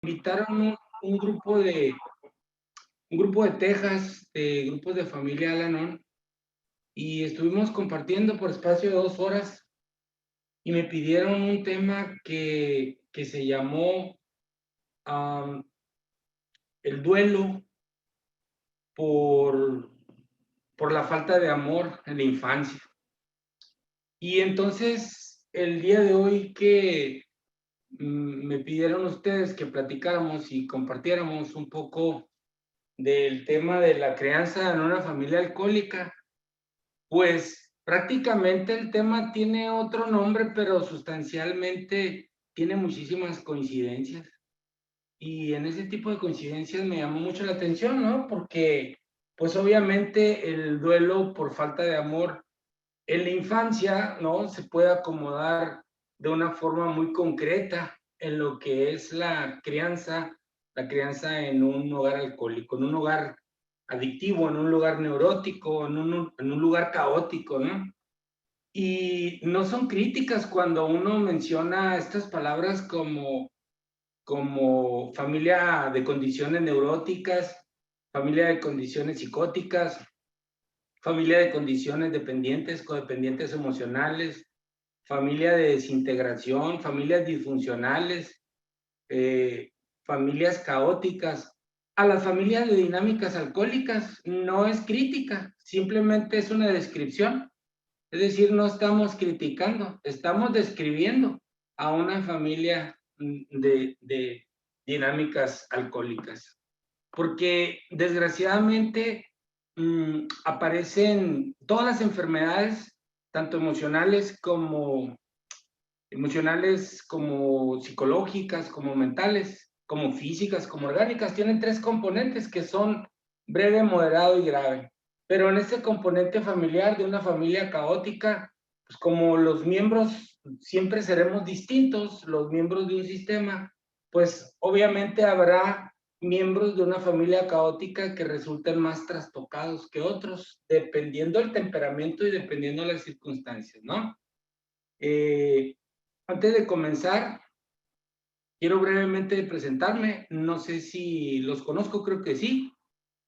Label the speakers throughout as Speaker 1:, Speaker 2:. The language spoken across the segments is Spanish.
Speaker 1: Invitaron un grupo de Texas, de grupos de familia Al-Anon, y estuvimos compartiendo por espacio de 2 horas y me pidieron un tema que se llamó el duelo por, por la falta de amor en la infancia. Y entonces, el día de hoy que me pidieron ustedes que platicáramos y compartiéramos un poco del tema de la crianza en una familia alcohólica, pues prácticamente el tema tiene otro nombre, pero sustancialmente tiene muchísimas coincidencias. Y en ese tipo de coincidencias me llamó mucho la atención, ¿no? Porque, pues obviamente el duelo por falta de amor en la infancia, ¿no? Se puede acomodar de una forma muy concreta en lo que es la crianza en un hogar alcohólico, en un hogar adictivo, en un lugar neurótico, en un lugar caótico, ¿no? Y no son críticas cuando uno menciona estas palabras como familia de condiciones neuróticas, familia de condiciones psicóticas, familia de condiciones dependientes, codependientes emocionales, familia de desintegración, familias disfuncionales, eh, familias caóticas. A las familias de dinámicas alcohólicas no es crítica, simplemente es una descripción. Es decir, no estamos criticando, estamos describiendo a una familia de dinámicas alcohólicas. Porque desgraciadamente aparecen todas las enfermedades, tanto emocionales como psicológicas, como mentales, como físicas, como orgánicas, tienen 3 componentes que son breve, moderado y grave. Pero en este componente familiar de una familia caótica, pues como los miembros siempre seremos distintos, los miembros de un sistema, pues obviamente habrá miembros de una familia caótica que resulten más trastocados que otros, dependiendo del temperamento y dependiendo de las circunstancias, ¿no? Antes de comenzar, quiero brevemente presentarme. No sé si los conozco, creo que sí.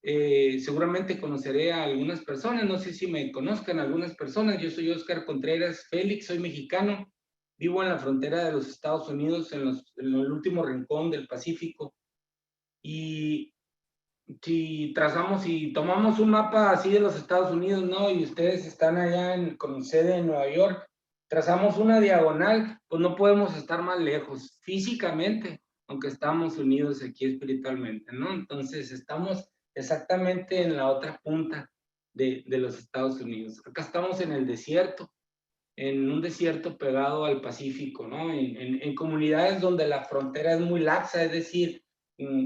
Speaker 1: Seguramente conoceré a algunas personas, no sé si me conozcan algunas personas. Yo soy Oscar Contreras Félix, soy mexicano, vivo en la frontera de los Estados Unidos, en el último rincón del Pacífico. Y si trazamos y tomamos un mapa así de los Estados Unidos, ¿no? Y ustedes están allá con sede en Nueva York, trazamos una diagonal, pues no podemos estar más lejos físicamente, aunque estamos unidos aquí espiritualmente, ¿no? Entonces estamos exactamente en la otra punta de los Estados Unidos. Acá estamos en el desierto, en un desierto pegado al Pacífico, ¿no? En comunidades donde la frontera es muy laxa, es decir,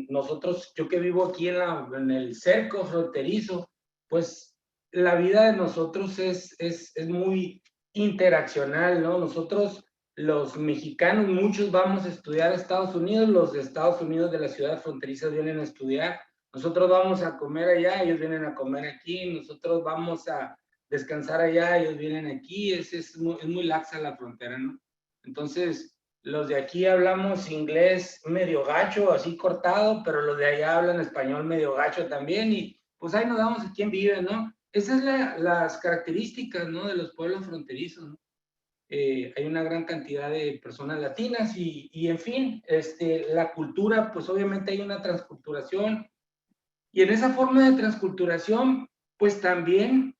Speaker 1: nosotros, yo que vivo aquí en el cerco fronterizo, pues la vida de nosotros es muy interaccional, ¿no? Nosotros, los mexicanos, muchos vamos a estudiar a Estados Unidos, los de Estados Unidos de las ciudades fronterizas vienen a estudiar, nosotros vamos a comer allá, ellos vienen a comer aquí, nosotros vamos a descansar allá, ellos vienen aquí, es muy laxa la frontera, ¿no? Entonces, los de aquí hablamos inglés medio gacho, así cortado, pero los de allá hablan español medio gacho también, y pues ahí nos damos a quién vive, ¿no? Esas son las características, ¿no? De los pueblos fronterizos, ¿no? Hay una gran cantidad de personas latinas y en fin, la cultura, pues obviamente hay una transculturación, y en esa forma de transculturación, pues también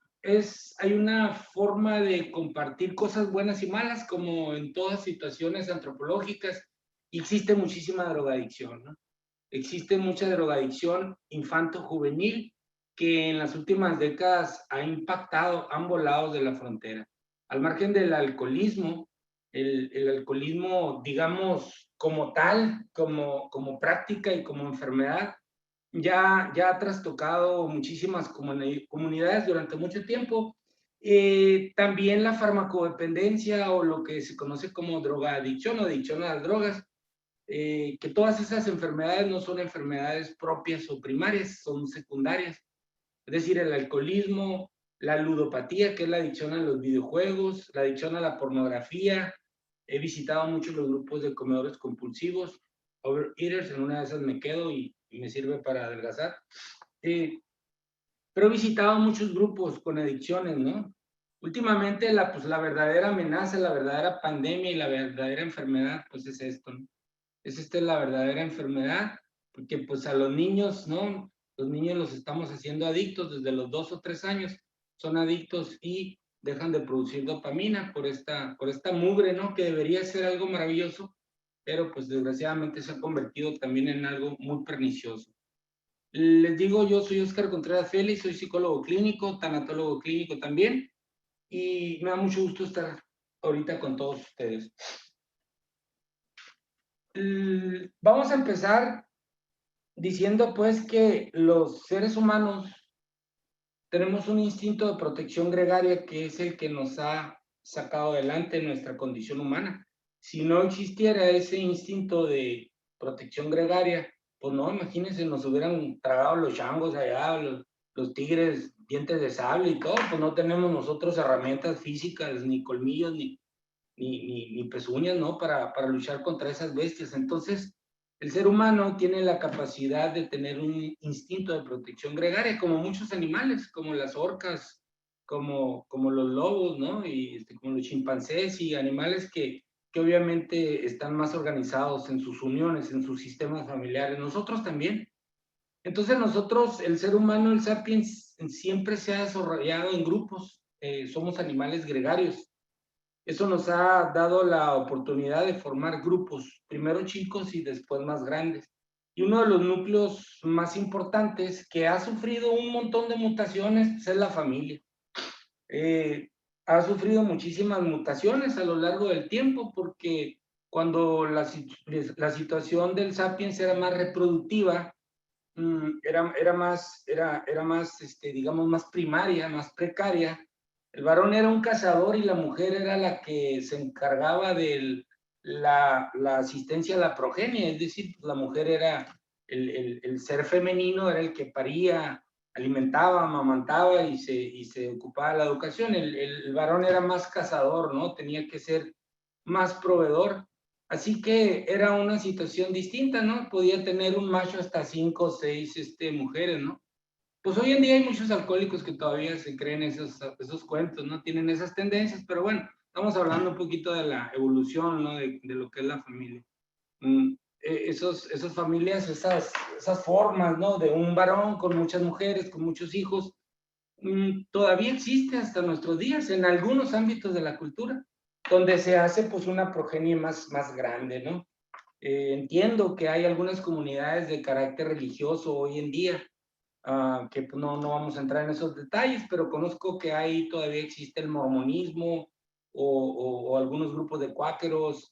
Speaker 1: hay una forma de compartir cosas buenas y malas, como en todas situaciones antropológicas. Y existe muchísima drogadicción, ¿no? Existe mucha drogadicción infanto-juvenil que en las últimas décadas ha impactado ambos lados de la frontera. Al margen del alcoholismo, el alcoholismo, digamos, como tal, como práctica y como enfermedad, ya ha trastocado muchísimas comunidades durante mucho tiempo. También la farmacodependencia o lo que se conoce como drogadicción o adicción a las drogas, que todas esas enfermedades no son enfermedades propias o primarias, son secundarias. Es decir, el alcoholismo, la ludopatía, que es la adicción a los videojuegos, la adicción a la pornografía. He visitado mucho los grupos de comedores compulsivos, overeaters, en una de esas me quedo y me sirve para adelgazar. Pero he visitado muchos grupos con adicciones, ¿no? Últimamente pues, la verdadera amenaza, la verdadera pandemia y la verdadera enfermedad, pues es esto, ¿no? Esta es la verdadera enfermedad, porque pues a los niños, ¿no? Los niños los estamos haciendo adictos desde los 2 o 3 años, son adictos y dejan de producir dopamina por esta mugre, ¿no? Que debería ser algo maravilloso, pero pues desgraciadamente se ha convertido también en algo muy pernicioso. Les digo, yo soy Óscar Contreras Félix, soy psicólogo clínico, tanatólogo clínico también, y me da mucho gusto estar ahorita con todos ustedes. Vamos a empezar diciendo pues que los seres humanos tenemos un instinto de protección gregaria que es el que nos ha sacado adelante en nuestra condición humana. Si no existiera ese instinto de protección gregaria, pues no, imagínense, nos hubieran tragado los changos allá, los tigres, dientes de sable y todo, pues no tenemos nosotros herramientas físicas, ni colmillos, ni pezuñas, ¿no? Para luchar contra esas bestias. Entonces, el ser humano tiene la capacidad de tener un instinto de protección gregaria, como muchos animales, como las orcas, como los lobos, ¿no? Y como los chimpancés y animales que obviamente están más organizados en sus uniones, en sus sistemas familiares. Nosotros también. Entonces nosotros, el ser humano, el sapiens, siempre se ha desarrollado en grupos. Somos animales gregarios. Eso nos ha dado la oportunidad de formar grupos, primero chicos y después más grandes. Y uno de los núcleos más importantes que ha sufrido un montón de mutaciones pues, es la familia. Ha sufrido muchísimas mutaciones a lo largo del tiempo porque cuando la situación del sapiens era más reproductiva, era más, digamos, más primaria, más precaria. El varón era un cazador y la mujer era la que se encargaba de la asistencia a la progenie, es decir, la mujer era el ser femenino, era el que paría, alimentaba, amamantaba y se ocupaba de la educación. El varón era más cazador, ¿no? Tenía que ser más proveedor. Así que era una situación distinta, ¿no? Podía tener un macho hasta 5 o 6 mujeres, ¿no? Pues hoy en día hay muchos alcohólicos que todavía se creen esos cuentos, ¿no? Tienen esas tendencias, pero bueno, estamos hablando un poquito de la evolución, ¿no? De lo que es la familia. Esas familias, esas formas, ¿no? De un varón con muchas mujeres, con muchos hijos, todavía existe hasta nuestros días en algunos ámbitos de la cultura, donde se hace pues una progenie más grande, ¿no? Entiendo que hay algunas comunidades de carácter religioso hoy en día, que pues, no vamos a entrar en esos detalles, pero conozco que ahí todavía existe el mormonismo o algunos grupos de cuáqueros,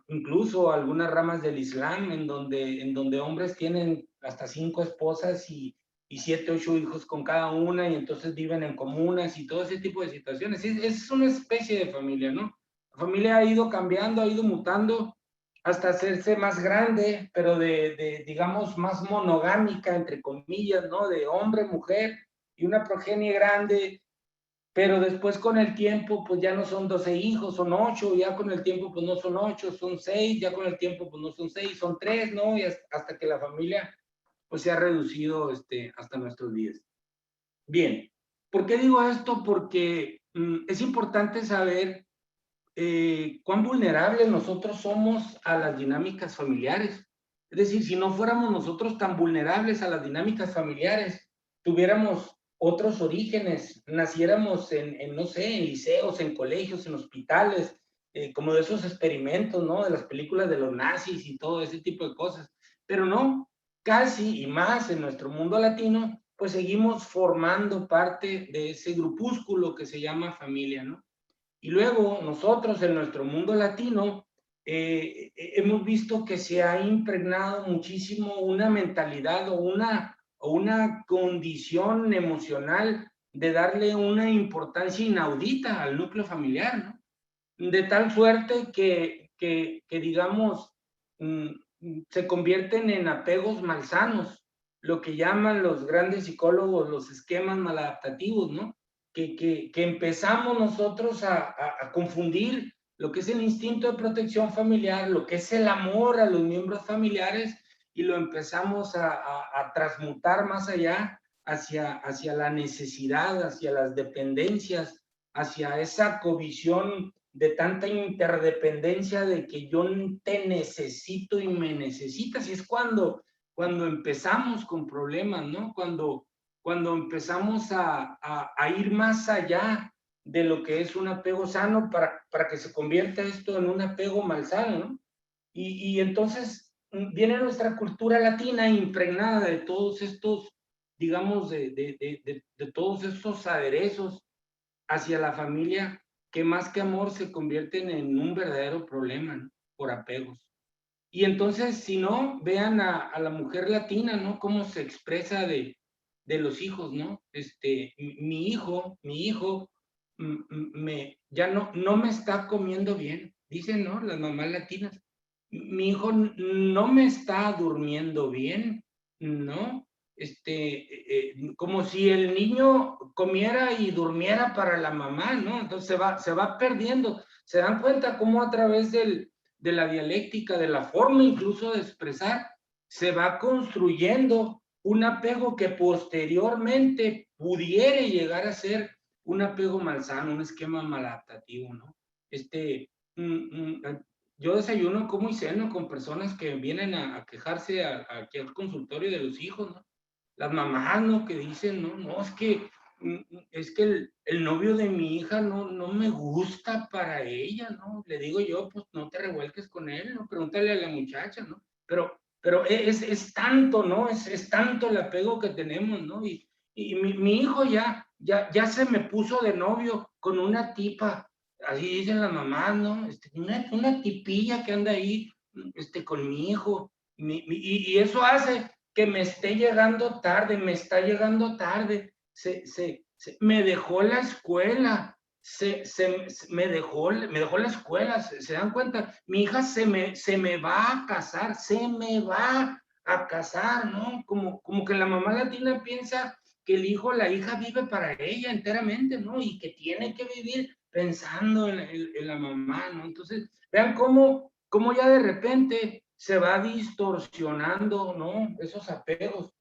Speaker 1: incluso algunas ramas del Islam en donde hombres tienen hasta 5 esposas y 7, 8 hijos con cada una y entonces viven en comunas y todo ese tipo de situaciones. Es una especie de familia, ¿no? La familia ha ido cambiando, ha ido mutando hasta hacerse más grande, pero digamos, más monogámica, entre comillas, ¿no? De hombre, mujer y una progenie grande, pero después con el tiempo, pues ya no son 12 hijos, son 8, ya con el tiempo, pues no son 8, son 6, ya con el tiempo, pues no son 6, son 3, ¿no? Y hasta que la familia, pues se ha reducido hasta nuestros días. Bien, ¿por qué digo esto? Porque es importante saber cuán vulnerables nosotros somos a las dinámicas familiares. Es decir, si no fuéramos nosotros tan vulnerables a las dinámicas familiares, tuviéramos otros orígenes, naciéramos no sé, en liceos, en colegios, en hospitales, como de esos experimentos, ¿no? De las películas de los nazis y todo ese tipo de cosas. Pero no, casi y más en nuestro mundo latino, pues seguimos formando parte de ese grupúsculo que se llama familia, ¿no? Y luego nosotros en nuestro mundo latino hemos visto que se ha impregnado muchísimo una mentalidad o una condición emocional de darle una importancia inaudita al núcleo familiar, ¿no? De tal suerte que digamos, se convierten en apegos malsanos, lo que llaman los grandes psicólogos los esquemas maladaptativos, ¿no? Que empezamos nosotros a confundir lo que es el instinto de protección familiar, lo que es el amor a los miembros familiares, y lo empezamos a transmutar más allá hacia la necesidad, hacia las dependencias, hacia esa covisión de tanta interdependencia de que yo te necesito y me necesitas. Y es cuando empezamos con problemas, ¿no? Cuando empezamos a ir más allá de lo que es un apego sano para que se convierta esto en un apego malsano, ¿no? Y entonces viene nuestra cultura latina impregnada de todos estos, digamos, de todos estos aderezos hacia la familia, que más que amor se convierten en un verdadero problema, ¿no? Por apegos. Y entonces, si no, vean a la mujer latina, ¿no? Cómo se expresa de los hijos, ¿no? Mi hijo, ya no me está comiendo bien, dicen, ¿no? Las mamás latinas. Mi hijo no me está durmiendo bien, ¿no? Como si el niño comiera y durmiera para la mamá, ¿no? Entonces se va perdiendo. ¿Se dan cuenta cómo a través de la dialéctica, de la forma incluso de expresar, se va construyendo un apego que posteriormente pudiera llegar a ser un apego malsano, un esquema maladaptativo, ¿no? Yo desayuno, como y ceno con personas que vienen a quejarse aquí al consultorio de los hijos, ¿no? Las mamás, ¿no? Que dicen, no, no, es que el novio de mi hija no me gusta para ella, ¿no? Le digo yo, pues no te revuelques con él, ¿no? Pregúntale a la muchacha, ¿no? Pero es tanto, ¿no? Es tanto el apego que tenemos, ¿no? Y mi hijo ya se me puso de novio con una tipa, así dicen las mamás, ¿no? Una tipilla que anda ahí, con mi hijo, y eso hace que me esté llegando tarde, me está llegando tarde, me dejó la escuela, me dejó la escuela, se dan cuenta, mi hija se me va a casar, se me va a casar, ¿no? Como que la mamá latina piensa que el hijo, la hija vive para ella enteramente, ¿no? Y que tiene que vivir pensando en la mamá, ¿no? Entonces, vean cómo ya de repente se va distorsionando, ¿no? Esos apegos.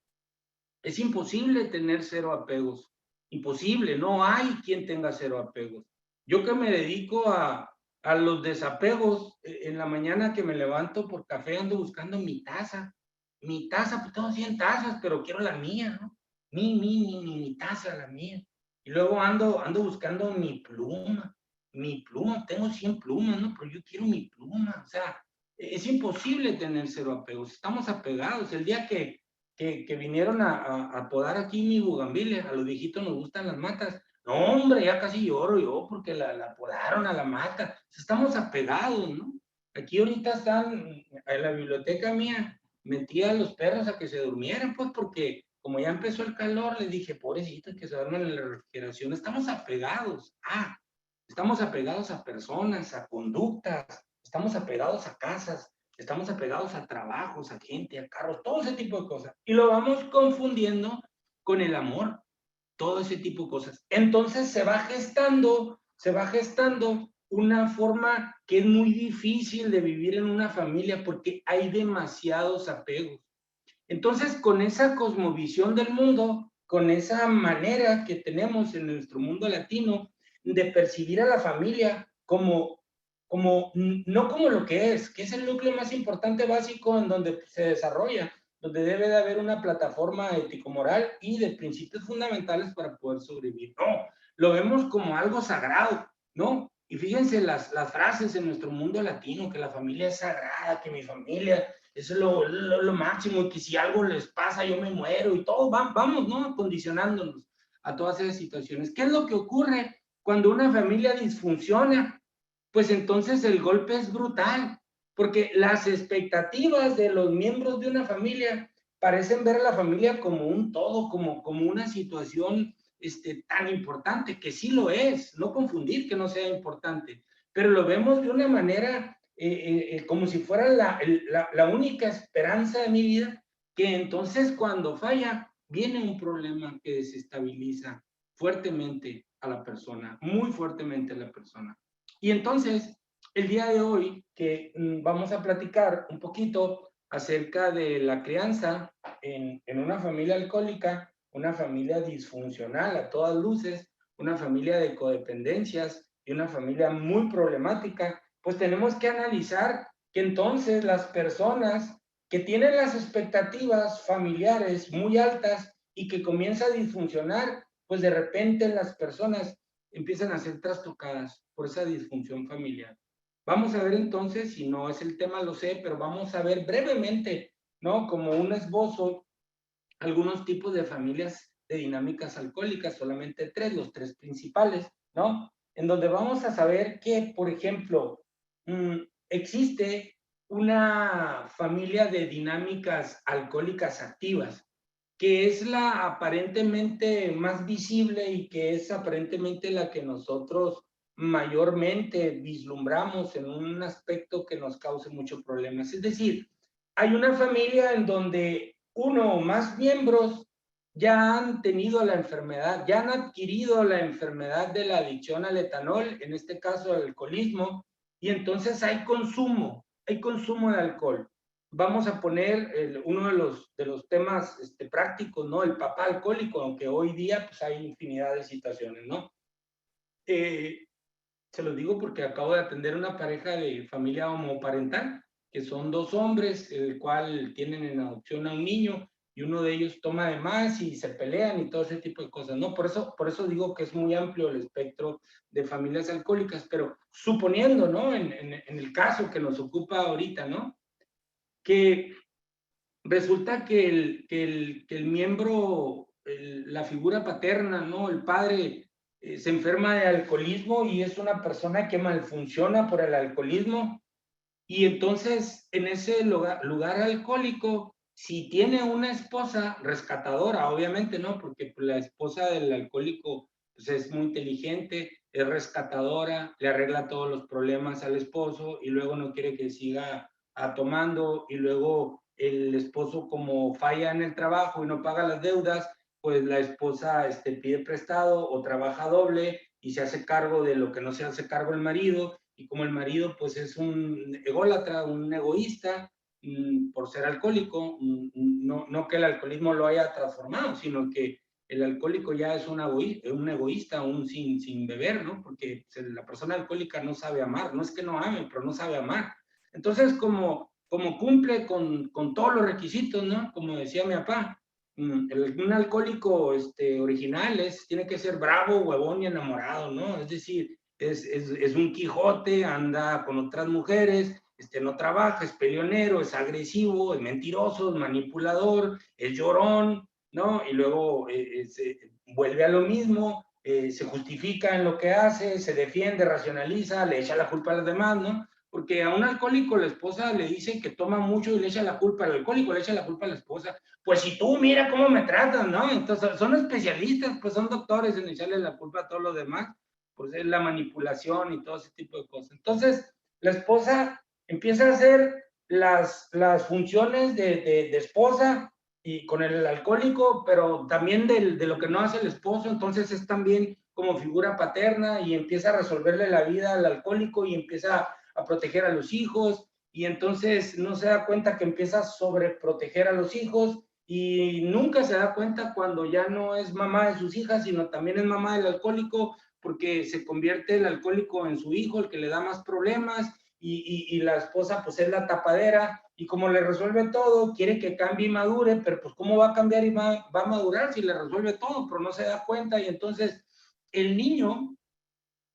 Speaker 1: Es imposible tener cero apegos. Imposible, no hay quien tenga cero apegos. Yo que me dedico a los desapegos, en la mañana que me levanto por café ando buscando mi taza. Mi taza, pues tengo 100 tazas, pero quiero la mía, ¿no? Mi taza, la mía. Y luego ando buscando mi pluma. Mi pluma, tengo 100 plumas, ¿no? Pero yo quiero mi pluma. O sea, es imposible tener cero apegos. Estamos apegados. El día que vinieron a podar aquí mi bugambilia, a los viejitos nos gustan las matas. No, hombre, ya casi lloro yo porque la podaron a la mata. Estamos apegados, ¿no? Aquí ahorita están en la biblioteca mía, metí a los perros a que se durmieran, pues porque como ya empezó el calor, les dije, pobrecitos que se duermen en la refrigeración. Estamos apegados a personas, a conductas, estamos apegados a casas, estamos apegados a trabajos, a gente, a carros, todo ese tipo de cosas. Y lo vamos confundiendo con el amor, todo ese tipo de cosas. Entonces se va gestando una forma que es muy difícil de vivir en una familia porque hay demasiados apegos. Entonces, con esa cosmovisión del mundo, con esa manera que tenemos en nuestro mundo latino de percibir a la familia no como lo que es el núcleo más importante básico en donde se desarrolla, donde debe de haber una plataforma ético-moral y de principios fundamentales para poder sobrevivir. No, lo vemos como algo sagrado, ¿no? Y fíjense las frases en nuestro mundo latino, que la familia es sagrada, que mi familia eso es lo máximo, que si algo les pasa yo me muero y todo, vamos, ¿no? Condicionándonos a todas esas situaciones. ¿Qué es lo que ocurre cuando una familia disfunciona? Pues entonces el golpe es brutal, porque las expectativas de los miembros de una familia parecen ver a la familia como un todo, como una situación tan importante, que sí lo es, no confundir que no sea importante, pero lo vemos de una manera como si fuera la única esperanza de mi vida, que entonces cuando falla, viene un problema que desestabiliza fuertemente a la persona, muy fuertemente a la persona. Y entonces, el día de hoy que vamos a platicar un poquito acerca de la crianza en una familia alcohólica, una familia disfuncional a todas luces, una familia de codependencias y una familia muy problemática, pues tenemos que analizar que entonces las personas que tienen las expectativas familiares muy altas y que comienza a disfuncionar, pues de repente las personas empiezan a ser trastocadas por esa disfunción familiar. Vamos a ver entonces, si no es el tema, lo sé, pero vamos a ver brevemente, ¿no? Como un esbozo, algunos tipos de familias de dinámicas alcohólicas, solamente tres, los tres principales, ¿no? En donde vamos a saber que, por ejemplo, existe una familia de dinámicas alcohólicas activas, que es la aparentemente más visible y que es aparentemente la que nosotros mayormente vislumbramos en un aspecto que nos cause muchos problemas. Es decir, hay una familia en donde uno o más miembros ya han tenido la enfermedad, ya han adquirido la enfermedad de la adicción al etanol, en este caso el alcoholismo, y entonces hay consumo de alcohol. Vamos a poner uno de los temas prácticos, ¿no? El papá alcohólico, aunque hoy día pues hay infinidad de situaciones, ¿no? Se lo digo porque acabo de atender una pareja de familia homoparental, que son dos hombres, el cual tienen en adopción a un niño, y uno de ellos toma de más y se pelean y todo ese tipo de cosas, ¿no? Por eso digo que es muy amplio el espectro de familias alcohólicas, pero suponiendo, ¿no? En el caso que nos ocupa ahorita, ¿no? Que resulta que el miembro, la figura paterna, ¿no? El padre se enferma de alcoholismo y es una persona que malfunciona por el alcoholismo. Y entonces, en ese lugar alcohólico, si tiene una esposa rescatadora, obviamente, ¿no? Porque la esposa del alcohólico pues, es muy inteligente, es rescatadora, le arregla todos los problemas al esposo y luego no quiere que siga tomando y luego el esposo como falla en el trabajo y no paga las deudas, pues la esposa pide prestado o trabaja doble y se hace cargo de lo que no se hace cargo el marido, y como el marido pues es un ególatra, un egoísta, por ser alcohólico, no que el alcoholismo lo haya transformado, sino que el alcohólico ya es un egoísta, aún sin beber, ¿no? Porque la persona alcohólica no sabe amar, no es que no ame, pero no sabe amar. Entonces, como cumple con todos los requisitos, ¿no? Como decía mi papá, un alcohólico original tiene que ser bravo, huevón y enamorado, ¿no? Es decir, es un Quijote, anda con otras mujeres, no trabaja, es peleonero, es agresivo, es mentiroso, es manipulador, es llorón, ¿no? Y luego vuelve a lo mismo, se justifica en lo que hace, se defiende, racionaliza, le echa la culpa a los demás, ¿no? Porque a un alcohólico la esposa le dice que toma mucho y le echa la culpa al alcohólico, le echa la culpa a la esposa. Pues si tú mira cómo me tratas, ¿no? Entonces son especialistas, pues son doctores en echarle la culpa a todos los demás, pues es la manipulación y todo ese tipo de cosas. Entonces la esposa empieza a hacer las funciones de esposa y con el alcohólico, pero también de lo que no hace el esposo, entonces es también como figura paterna y empieza a resolverle la vida al alcohólico y empieza a proteger a los hijos y entonces no se da cuenta que empieza a sobreproteger a los hijos y nunca se da cuenta cuando ya no es mamá de sus hijas, sino también es mamá del alcohólico porque se convierte el alcohólico en su hijo, el que le da más problemas y la esposa pues es la tapadera y como le resuelve todo, quiere que cambie y madure, pero pues cómo va a cambiar y va a madurar si le resuelve todo, pero no se da cuenta y entonces el niño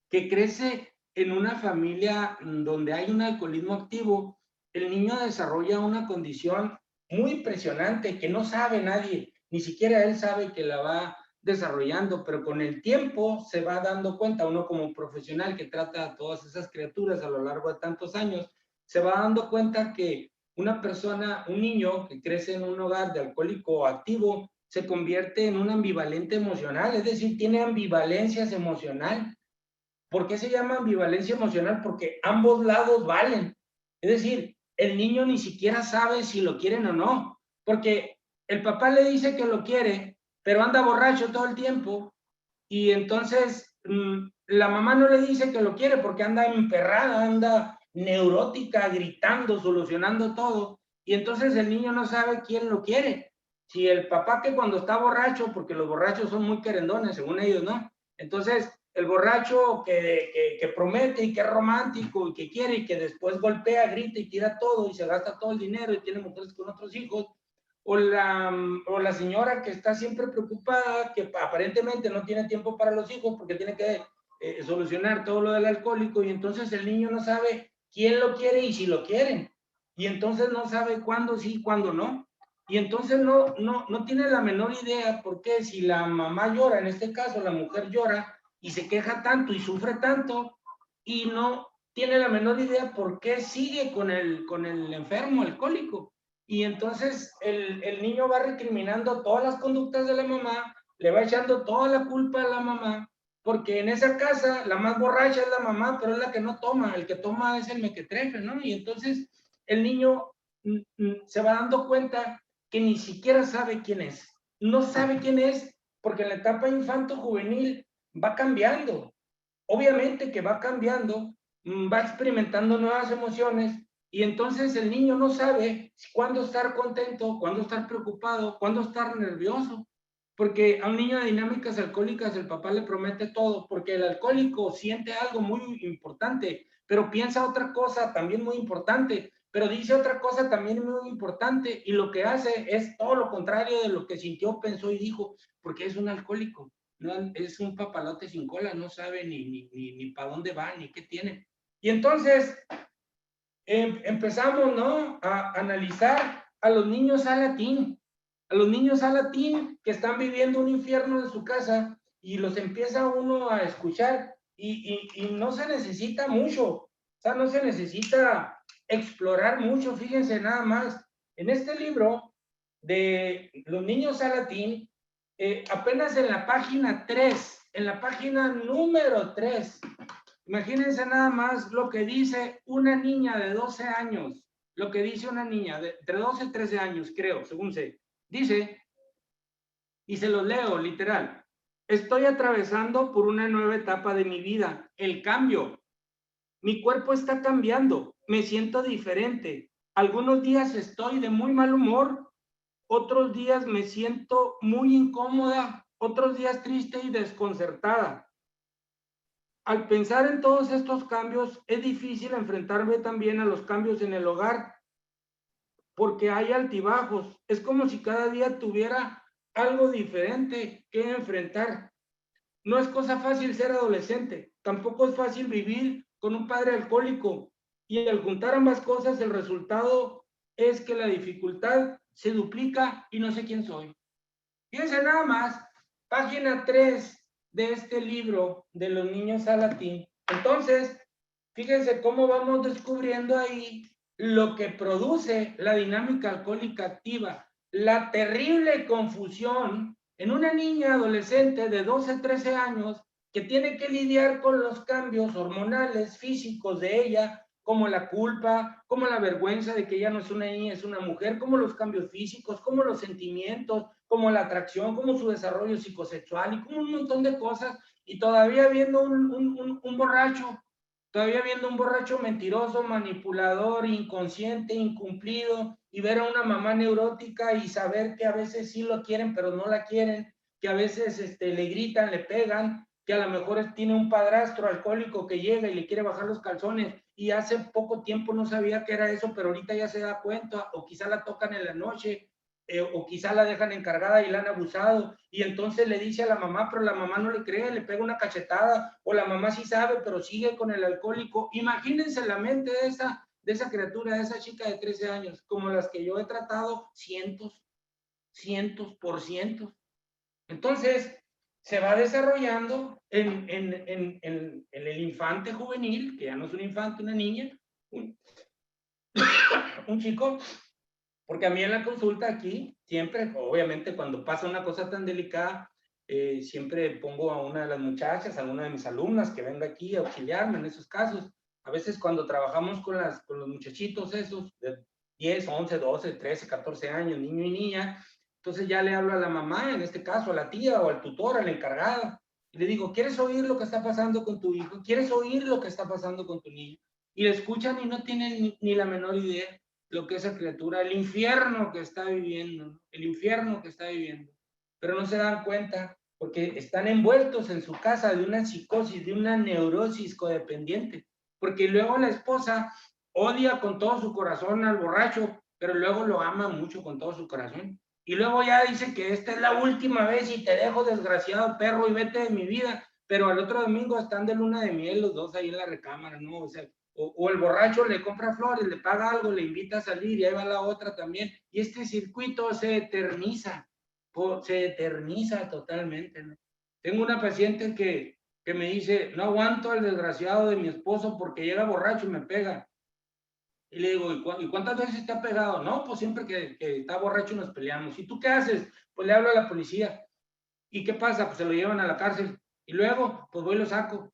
Speaker 1: que crece en una familia donde hay un alcoholismo activo, el niño desarrolla una condición muy impresionante que no sabe nadie, ni siquiera él sabe que la va desarrollando, pero con el tiempo se va dando cuenta, uno como profesional que trata a todas esas criaturas a lo largo de tantos años, se va dando cuenta que una persona, un niño que crece en un hogar de alcohólico activo, se convierte en un ambivalente emocional, es decir, tiene ambivalencias emocional. ¿Por qué se llama ambivalencia emocional? Porque ambos lados valen. Es decir, el niño ni siquiera sabe si lo quieren o no, porque el papá le dice que lo quiere, pero anda borracho todo el tiempo y entonces la mamá no le dice que lo quiere porque anda emperrada, anda neurótica, gritando, solucionando todo. Y entonces el niño no sabe quién lo quiere. Si el papá, que cuando está borracho, porque los borrachos son muy querendones, según ellos, ¿no? Entonces, el borracho que promete y que es romántico y que quiere y que después golpea, grita y tira todo y se gasta todo el dinero y tiene mujeres con otros hijos, o la señora que está siempre preocupada, que aparentemente no tiene tiempo para los hijos porque tiene que solucionar todo lo del alcohólico, y entonces el niño no sabe quién lo quiere y si lo quieren, y entonces no sabe cuándo sí, cuándo no, y entonces no tiene la menor idea por qué, si la mamá llora, en este caso la mujer llora y se queja tanto y sufre tanto, y no tiene la menor idea por qué sigue con el enfermo alcohólico. Y entonces el niño va recriminando todas las conductas de la mamá, le va echando toda la culpa a la mamá, porque en esa casa la más borracha es la mamá, pero es la que no toma, el que toma es el mequetrefe, ¿no? Y entonces el niño se va dando cuenta que ni siquiera sabe quién es. No sabe quién es porque en la etapa infanto-juvenil va cambiando. Obviamente que va cambiando, va experimentando nuevas emociones, y entonces el niño no sabe cuándo estar contento, cuándo estar preocupado, cuándo estar nervioso, porque a un niño de dinámicas alcohólicas el papá le promete todo, porque el alcohólico siente algo muy importante, pero piensa otra cosa también muy importante, pero dice otra cosa también muy importante, y lo que hace es todo lo contrario de lo que sintió, pensó y dijo, porque es un alcohólico. No, es un papalote sin cola, no sabe ni para dónde va, ni qué tiene. Y entonces empezamos, ¿no?, a analizar a los niños a latín que están viviendo un infierno en su casa, y los empieza uno a escuchar, y no se necesita mucho, o sea, no se necesita explorar mucho. Fíjense nada más, en este libro de los niños a latín, apenas en la página 3, en la página número 3, imagínense nada más lo que dice una niña de 12 años, lo que dice una niña de entre 12 y 13 años, creo, según se dice, y se los leo literal: estoy atravesando por una nueva etapa de mi vida, el cambio. Mi cuerpo está cambiando, me siento diferente. Algunos días estoy de muy mal humor, otros días me siento muy incómoda, otros días triste y desconcertada. Al pensar en todos estos cambios, es difícil enfrentarme también a los cambios en el hogar, porque hay altibajos. Es como si cada día tuviera algo diferente que enfrentar. No es cosa fácil ser adolescente, tampoco es fácil vivir con un padre alcohólico, y al juntar ambas cosas, el resultado es que la dificultad se duplica y no sé quién soy. Fíjense nada más, página 3 de este libro de los niños a latín. Entonces, fíjense cómo vamos descubriendo ahí lo que produce la dinámica alcohólica activa, la terrible confusión en una niña adolescente de 12, 13 años que tiene que lidiar con los cambios hormonales, físicos de ella, como la culpa, como la vergüenza de que ella no es una niña, es una mujer, como los cambios físicos, como los sentimientos, como la atracción, como su desarrollo psicosexual y como un montón de cosas, y todavía viendo un borracho, todavía viendo un borracho mentiroso, manipulador, inconsciente, incumplido, y ver a una mamá neurótica y saber que a veces sí lo quieren, pero no la quieren, que a veces le gritan, le pegan, que a lo mejor tiene un padrastro alcohólico que llega y le quiere bajar los calzones, y hace poco tiempo no sabía que era eso, pero ahorita ya se da cuenta, o quizá la tocan en la noche, o quizá la dejan encargada y la han abusado, y entonces le dice a la mamá, pero la mamá no le cree, le pega una cachetada, o la mamá sí sabe, pero sigue con el alcohólico. Imagínense la mente de esa criatura, de esa chica de 13 años, como las que yo he tratado cientos por cientos. Entonces, se va desarrollando en el infante juvenil, que ya no es un infante, una niña, un chico. Porque a mí en la consulta aquí, siempre, obviamente, cuando pasa una cosa tan delicada, siempre pongo a una de las muchachas, a una de mis alumnas que venga aquí a auxiliarme en esos casos. A veces cuando trabajamos con los muchachitos esos de 10, 11, 12, 13, 14 años, niño y niña, entonces ya le hablo a la mamá, en este caso a la tía o al tutor, a la encargada. Y le digo, ¿quieres oír lo que está pasando con tu hijo? ¿Quieres oír lo que está pasando con tu niño? Y le escuchan y no tienen ni la menor idea lo que esa criatura, el infierno que está viviendo, ¿no? El infierno que está viviendo. Pero no se dan cuenta porque están envueltos en su casa de una psicosis, de una neurosis codependiente. Porque luego la esposa odia con todo su corazón al borracho, pero luego lo ama mucho con todo su corazón. Y luego ya dice que esta es la última vez y te dejo, desgraciado perro, y vete de mi vida. Pero al otro domingo están de luna de miel los dos ahí en la recámara, ¿no? O sea, o el borracho le compra flores, le paga algo, le invita a salir y ahí va la otra también. Y este circuito se eterniza totalmente, ¿no? Tengo una paciente que me dice, no aguanto al desgraciado de mi esposo porque llega borracho y me pega. Y le digo, ¿y cuántas veces te ha pegado? No, pues siempre que está borracho nos peleamos. ¿Y tú qué haces? Pues le hablo a la policía. ¿Y qué pasa? Pues se lo llevan a la cárcel. Y luego, pues voy y lo saco.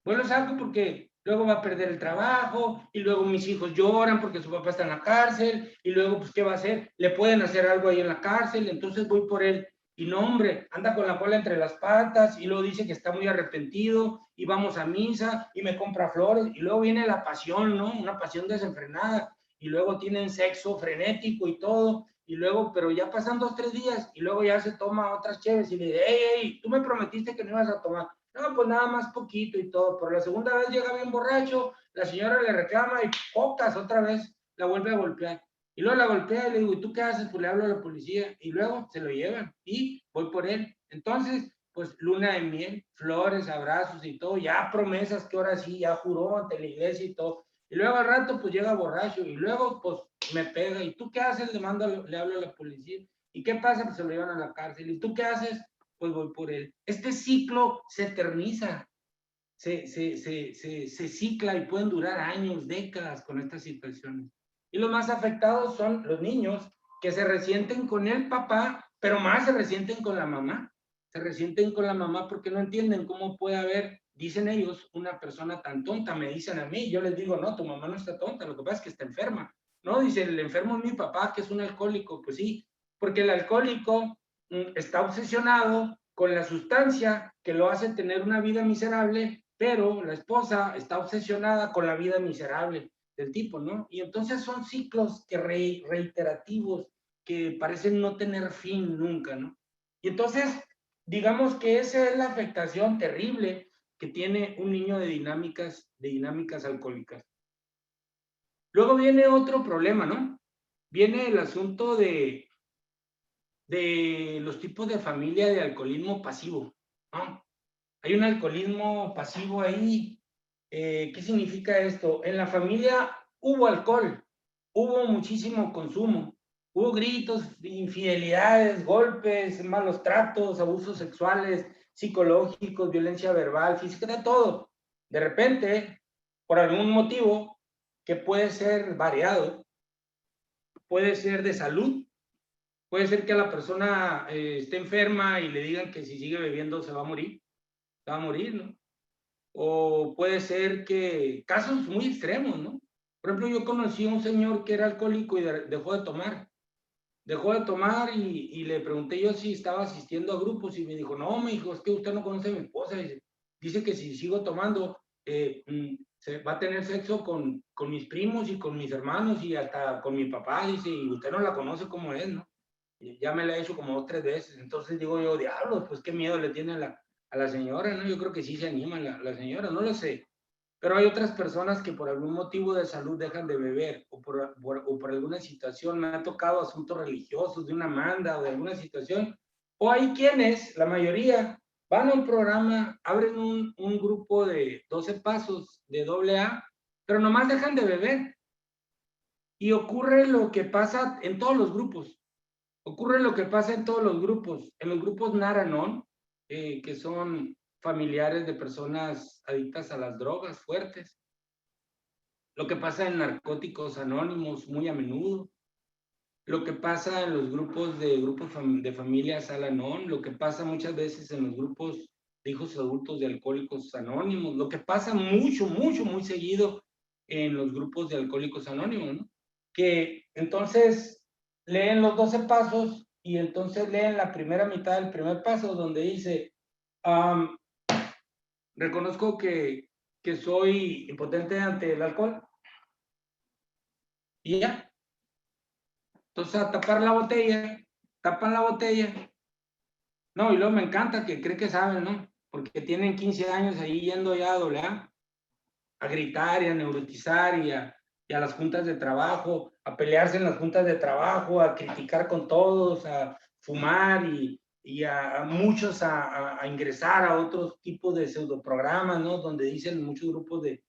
Speaker 1: Voy y lo saco porque luego va a perder el trabajo y luego mis hijos lloran porque su papá está en la cárcel y luego, pues, ¿qué va a hacer? Le pueden hacer algo ahí en la cárcel, entonces voy por él. Y no, hombre, anda con la cola entre las patas y luego dice que está muy arrepentido y vamos a misa y me compra flores y luego viene la pasión, ¿no? Una pasión desenfrenada y luego tienen sexo frenético y todo y luego, pero ya pasan 2, 3 días y luego ya se toma otras chéves y le dice, hey, tú me prometiste que no ibas a tomar. No, pues nada más poquito y todo. Pero la segunda vez llega bien borracho, la señora le reclama y pocas otra vez la vuelve a golpear. Y luego la golpea y le digo, ¿y tú qué haces? Pues le hablo a la policía y luego se lo llevan y voy por él. Entonces, pues luna de miel, flores, abrazos y todo, ya promesas que ahora sí, ya juró ante la iglesia y todo. Y luego al rato pues llega borracho y luego pues me pega. ¿Y tú qué haces? Le hablo a la policía. ¿Y qué pasa? Pues se lo llevan a la cárcel. ¿Y tú qué haces? Pues voy por él. Este ciclo se eterniza, se cicla y pueden durar años, décadas con estas situaciones. Y los más afectados son los niños que se resienten con el papá, pero más se resienten con la mamá. Se resienten con la mamá porque no entienden cómo puede haber, dicen ellos, una persona tan tonta. Me dicen a mí, yo les digo, no, tu mamá no está tonta, lo que pasa es que está enferma. No, dice, el enfermo es mi papá, que es un alcohólico. Pues sí, porque el alcohólico está obsesionado con la sustancia que lo hace tener una vida miserable, pero la esposa está obsesionada con la vida miserable del tipo, ¿no? Y entonces son ciclos que reiterativos que parecen no tener fin nunca, ¿no? Y entonces, digamos que esa es la afectación terrible que tiene un niño de dinámicas alcohólicas. Luego viene otro problema, ¿no? Viene el asunto de los tipos de familia de alcoholismo pasivo, ¿no? Hay un alcoholismo pasivo ahí. ¿Qué significa esto? En la familia hubo alcohol, hubo muchísimo consumo, hubo gritos, infidelidades, golpes, malos tratos, abusos sexuales, psicológicos, violencia verbal, física, de todo. De repente, por algún motivo que puede ser variado, puede ser de salud, puede ser que la persona esté enferma y le digan que si sigue bebiendo se va a morir, ¿no? O puede ser que casos muy extremos, ¿no? Por ejemplo, yo conocí a un señor que era alcohólico y dejó de tomar. Dejó de tomar y le pregunté yo si estaba asistiendo a grupos y me dijo, no, me dijo, es que usted no conoce a mi esposa. Dice que si sigo tomando, se va a tener sexo con mis primos y con mis hermanos y hasta con mi papá. Dice, y usted no la conoce como es, ¿no? Ya me la he hecho como 2, 3 veces. Entonces digo yo, diablos, pues qué miedo le tiene a la señora, ¿no? Yo creo que sí se anima la señora, no lo sé. Pero hay otras personas que por algún motivo de salud dejan de beber o por alguna situación, me ha tocado asuntos religiosos de una manda o de alguna situación. O hay quienes, la mayoría, van a un programa, abren un grupo de 12 pasos de AA, pero nomás dejan de beber. Y ocurre lo que pasa en todos los grupos. Ocurre lo que pasa en todos los grupos. En los grupos Naranon, que son familiares de personas adictas a las drogas fuertes. Lo que pasa en Narcóticos Anónimos muy a menudo. Lo que pasa en los grupos de familias Al-Anon. Lo que pasa muchas veces en los grupos de hijos adultos de Alcohólicos Anónimos. Lo que pasa mucho, mucho, muy seguido en los grupos de Alcohólicos Anónimos, ¿no? Que entonces leen los 12 pasos y entonces leen la primera mitad del primer paso donde dice, reconozco que soy impotente ante el alcohol y ya. Entonces, a tapar la botella, tapan la botella. No, y luego me encanta que cree que saben, ¿no? Porque tienen 15 años ahí yendo ya a a gritar y a neurotizar y a las juntas de trabajo, a pelearse en las juntas de trabajo, a criticar con todos, a fumar y a muchos a ingresar a otros tipos de pseudoprogramas, ¿no? Donde dicen muchos grupos de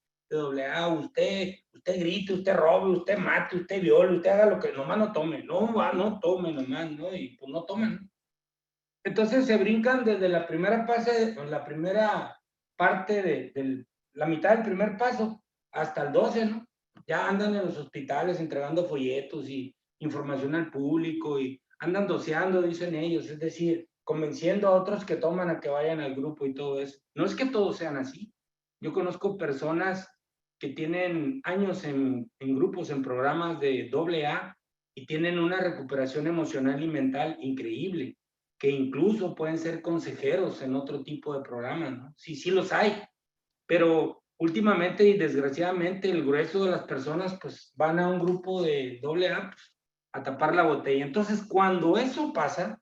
Speaker 1: AA, usted grite, usted robe, usted mate, usted viole, usted haga lo que, nomás no tome, no tome nomás, ¿no? Y pues no tomen, ¿no? Entonces se brincan desde la primera fase, la primera parte de la mitad del primer paso hasta el 12, ¿no? Ya andan en los hospitales entregando folletos y información al público y andan doceando, dicen ellos, es decir, convenciendo a otros que toman a que vayan al grupo y todo eso. No es que todos sean así. Yo conozco personas que tienen años en grupos, en programas de AA y tienen una recuperación emocional y mental increíble, que incluso pueden ser consejeros en otro tipo de programas, ¿no? Sí, sí los hay, pero últimamente y desgraciadamente el grueso de las personas pues van a un grupo de AA pues, a tapar la botella. Entonces, cuando eso pasa,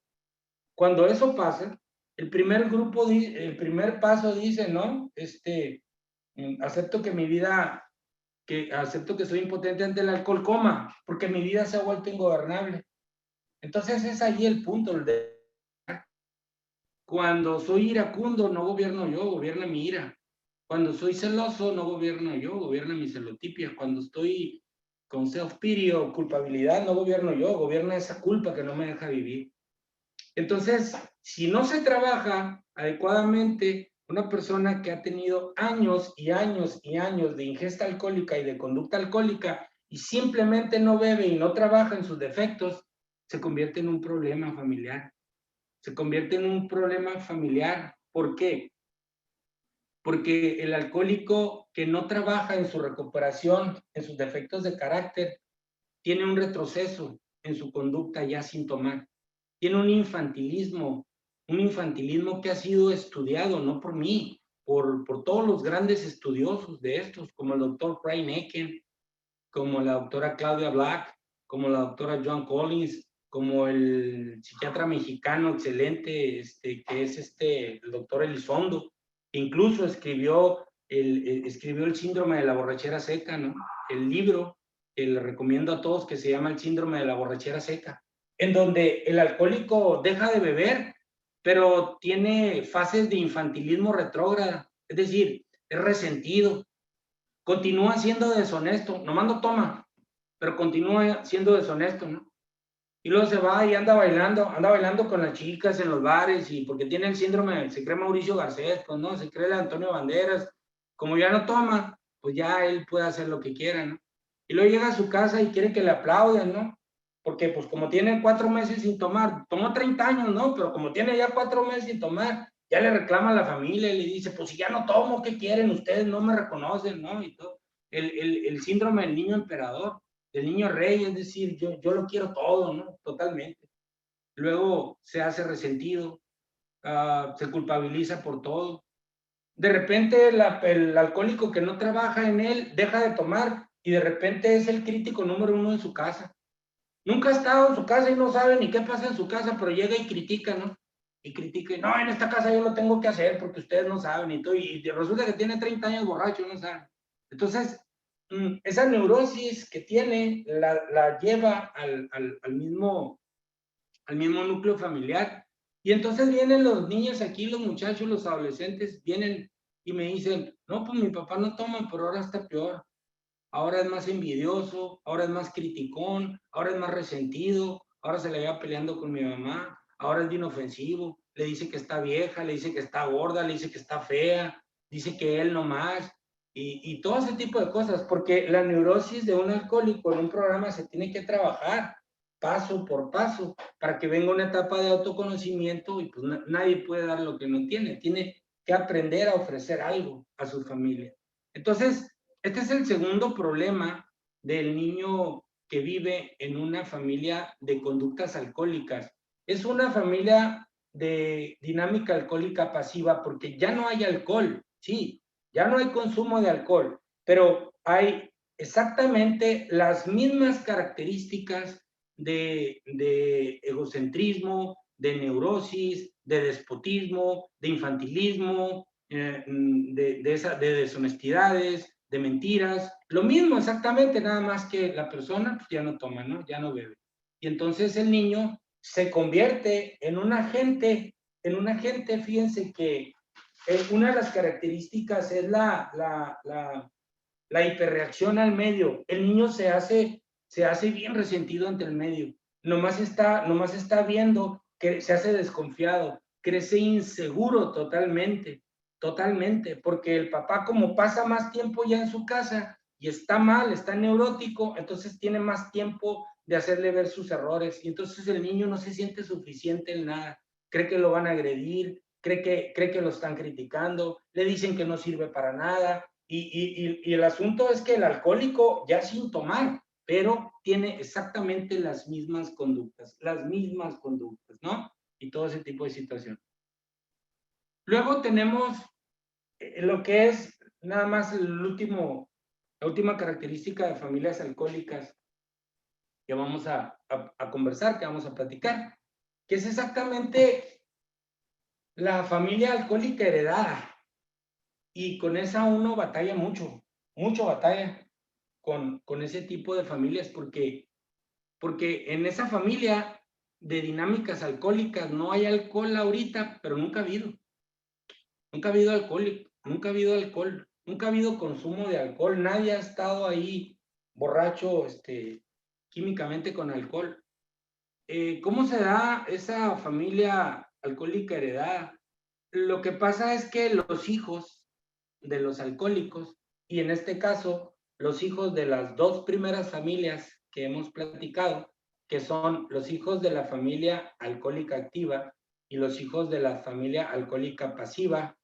Speaker 1: el primer grupo, el primer paso dice, ¿no? Acepto que mi vida, que acepto que soy impotente ante el alcohol, coma, porque mi vida se ha vuelto ingobernable. Entonces es ahí el punto, el de cuando soy iracundo, no gobierno yo, gobierna mi ira. Cuando soy celoso, no gobierno yo, gobierna mi celotipia. Cuando estoy con self-pity o culpabilidad, no gobierno yo, gobierna esa culpa que no me deja vivir. Entonces, si no se trabaja adecuadamente, una persona que ha tenido años y años y años de ingesta alcohólica y de conducta alcohólica y simplemente no bebe y no trabaja en sus defectos, se convierte en un problema familiar. Se convierte en un problema familiar. ¿Por qué? Porque el alcohólico que no trabaja en su recuperación, en sus defectos de carácter, tiene un retroceso en su conducta ya sin tomar. Tiene un infantilismo que ha sido estudiado, no por mí, por todos los grandes estudiosos de estos, como el doctor Craig Necken, como la doctora Claudia Black, como la doctora Joan Collins, como el psiquiatra mexicano excelente, que es el doctor Elizondo, que incluso escribió el síndrome de la borrachera seca, ¿no? El libro que le recomiendo a todos que se llama El síndrome de la borrachera seca, en donde el alcohólico deja de beber, pero tiene fases de infantilismo retrógrada, es decir, es resentido, continúa siendo deshonesto, nomás no toma, pero continúa siendo deshonesto, ¿no? Y luego se va y anda bailando con las chicas en los bares y porque tiene el síndrome, se cree Mauricio Garcés, pues no, se cree el Antonio Banderas, como ya no toma, pues ya él puede hacer lo que quiera, ¿no? Y luego llega a su casa y quiere que le aplaudan, ¿no? Porque pues como tiene 4 meses sin tomar, tomó 30 años, ¿no? Pero como tiene ya 4 meses sin tomar, ya le reclama a la familia y le dice, pues si ya no tomo, ¿qué quieren? Ustedes no me reconocen, ¿no? Y todo. El síndrome del niño emperador, del niño rey, es decir, yo lo quiero todo, ¿no? Totalmente. Luego se hace resentido, se culpabiliza por todo. De repente el alcohólico que no trabaja en él deja de tomar y de repente es el crítico número uno en su casa. Nunca ha estado en su casa y no sabe ni qué pasa en su casa, pero llega y critica, ¿no? Y critica, y no, en esta casa yo lo tengo que hacer porque ustedes no saben y todo. Y resulta que tiene 30 años borracho, no saben. Entonces, esa neurosis que tiene la lleva al mismo núcleo familiar. Y entonces vienen los niños aquí, los muchachos, los adolescentes, vienen y me dicen, no, pues mi papá no toma, pero ahora está peor. Ahora es más envidioso, ahora es más criticón, ahora es más resentido, ahora se le va peleando con mi mamá, ahora es bien ofensivo, le dice que está vieja, le dice que está gorda, le dice que está fea, dice que él no más, y todo ese tipo de cosas, porque la neurosis de un alcohólico en un programa se tiene que trabajar paso por paso para que venga una etapa de autoconocimiento y pues nadie puede dar lo que no tiene que aprender a ofrecer algo a su familia. Entonces, este es el segundo problema del niño que vive en una familia de conductas alcohólicas. Es una familia de dinámica alcohólica pasiva porque ya no hay alcohol, Sí, ya no hay consumo de alcohol, pero hay exactamente las mismas características de egocentrismo, de neurosis, de despotismo, de infantilismo, de deshonestidades, de mentiras. Lo mismo exactamente, nada más que la persona pues, ya no toma, ¿no? Ya no bebe. Y entonces el niño se convierte en un agente, fíjense que una de las características es la hiperreacción al medio. El niño se hace bien resentido ante el medio. Nomás está viendo que se hace desconfiado, crece inseguro totalmente, totalmente, porque el papá como pasa más tiempo ya en su casa y está mal, está neurótico, entonces tiene más tiempo de hacerle ver sus errores y entonces el niño no se siente suficiente en nada, cree que lo van a agredir, cree que lo están criticando, le dicen que no sirve para nada, y el asunto es que el alcohólico ya sin tomar, pero tiene exactamente las mismas conductas, ¿no? Y todo ese tipo de situación. Luego tenemos lo que es nada más la última característica de familias alcohólicas que vamos a conversar, que vamos a platicar, que es exactamente la familia alcohólica heredada. Y con esa uno batalla mucho batalla con ese tipo de familias, porque en esa familia de dinámicas alcohólicas no hay alcohol ahorita, pero nunca ha habido. Nunca ha habido alcohol, nunca ha habido alcohol, nunca ha habido consumo de alcohol, nadie ha estado ahí borracho químicamente con alcohol. ¿Cómo se da esa familia alcohólica heredada? Lo que pasa es que los hijos de los alcohólicos, y en este caso, los hijos de las dos primeras familias que hemos platicado, que son los hijos de la familia alcohólica activa y los hijos de la familia alcohólica pasiva,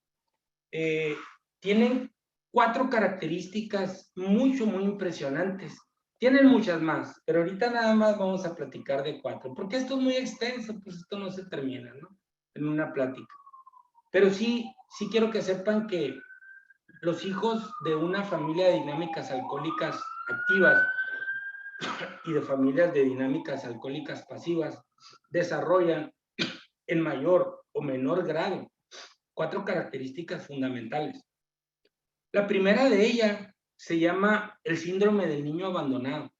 Speaker 1: eh, tienen cuatro características muy impresionantes. Tienen muchas más, pero ahorita nada más vamos a platicar de cuatro, porque esto es muy extenso, pues esto no se termina, ¿no? En una plática. Pero sí quiero que sepan que los hijos de una familia de dinámicas alcohólicas activas y de familias de dinámicas alcohólicas pasivas desarrollan en mayor o menor grado cuatro características fundamentales. La primera de ellas se llama el síndrome del niño abandonado.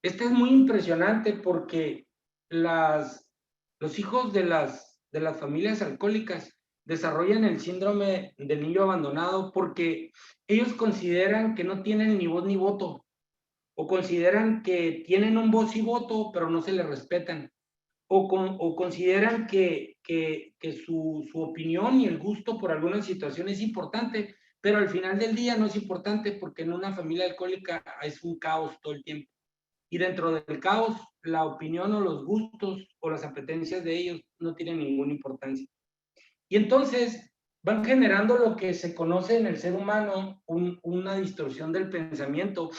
Speaker 1: Este es muy impresionante porque los hijos de las familias alcohólicas desarrollan el síndrome del niño abandonado porque ellos consideran que no tienen ni voz ni voto, o consideran que tienen un voz y voto, pero no se les respetan, o consideran que su opinión y el gusto por alguna situación es importante, pero al final del día no es importante porque en una familia alcohólica es un caos todo el tiempo. Y dentro del caos, la opinión o los gustos o las apetencias de ellos no tienen ninguna importancia. Y entonces van generando lo que se conoce en el ser humano, una distorsión del pensamiento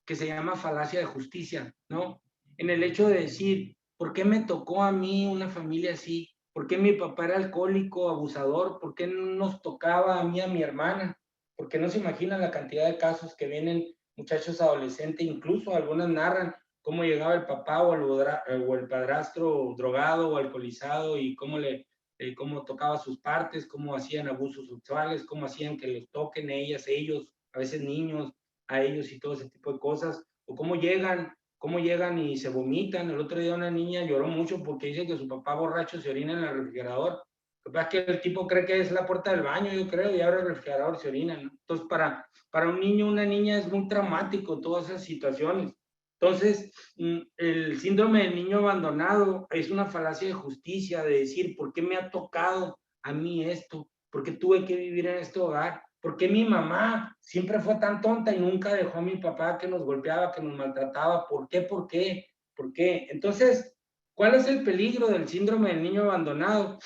Speaker 1: que se llama falacia de justicia, ¿no? En el hecho de decir, ¿por qué me tocó a mí una familia así? ¿Por qué mi papá era alcohólico, abusador? ¿Por qué no nos tocaba a mí, a mi hermana? Porque no se imaginan la cantidad de casos que vienen muchachos adolescentes, incluso algunas narran cómo llegaba el papá o el padrastro drogado o alcoholizado y cómo tocaba sus partes, cómo hacían abusos sexuales, cómo hacían que los toquen ellos, a veces niños, a ellos y todo ese tipo de cosas, o cómo llegan y se vomitan. El otro día una niña lloró mucho porque dice que su papá borracho se orina en el refrigerador. Lo que pasa es que el tipo cree que es la puerta del baño, yo creo, y abre el refrigerador y se orina, ¿no? Entonces, para un niño, una niña es muy traumático todas esas situaciones. Entonces, el síndrome del niño abandonado es una falacia de justicia, de decir, ¿por qué me ha tocado a mí esto? ¿Por qué tuve que vivir en este hogar? ¿Por qué mi mamá siempre fue tan tonta y nunca dejó a mi papá que nos golpeaba, que nos maltrataba? ¿Por qué? ¿Por qué? ¿Por qué? Entonces, ¿cuál es el peligro del síndrome del niño abandonado?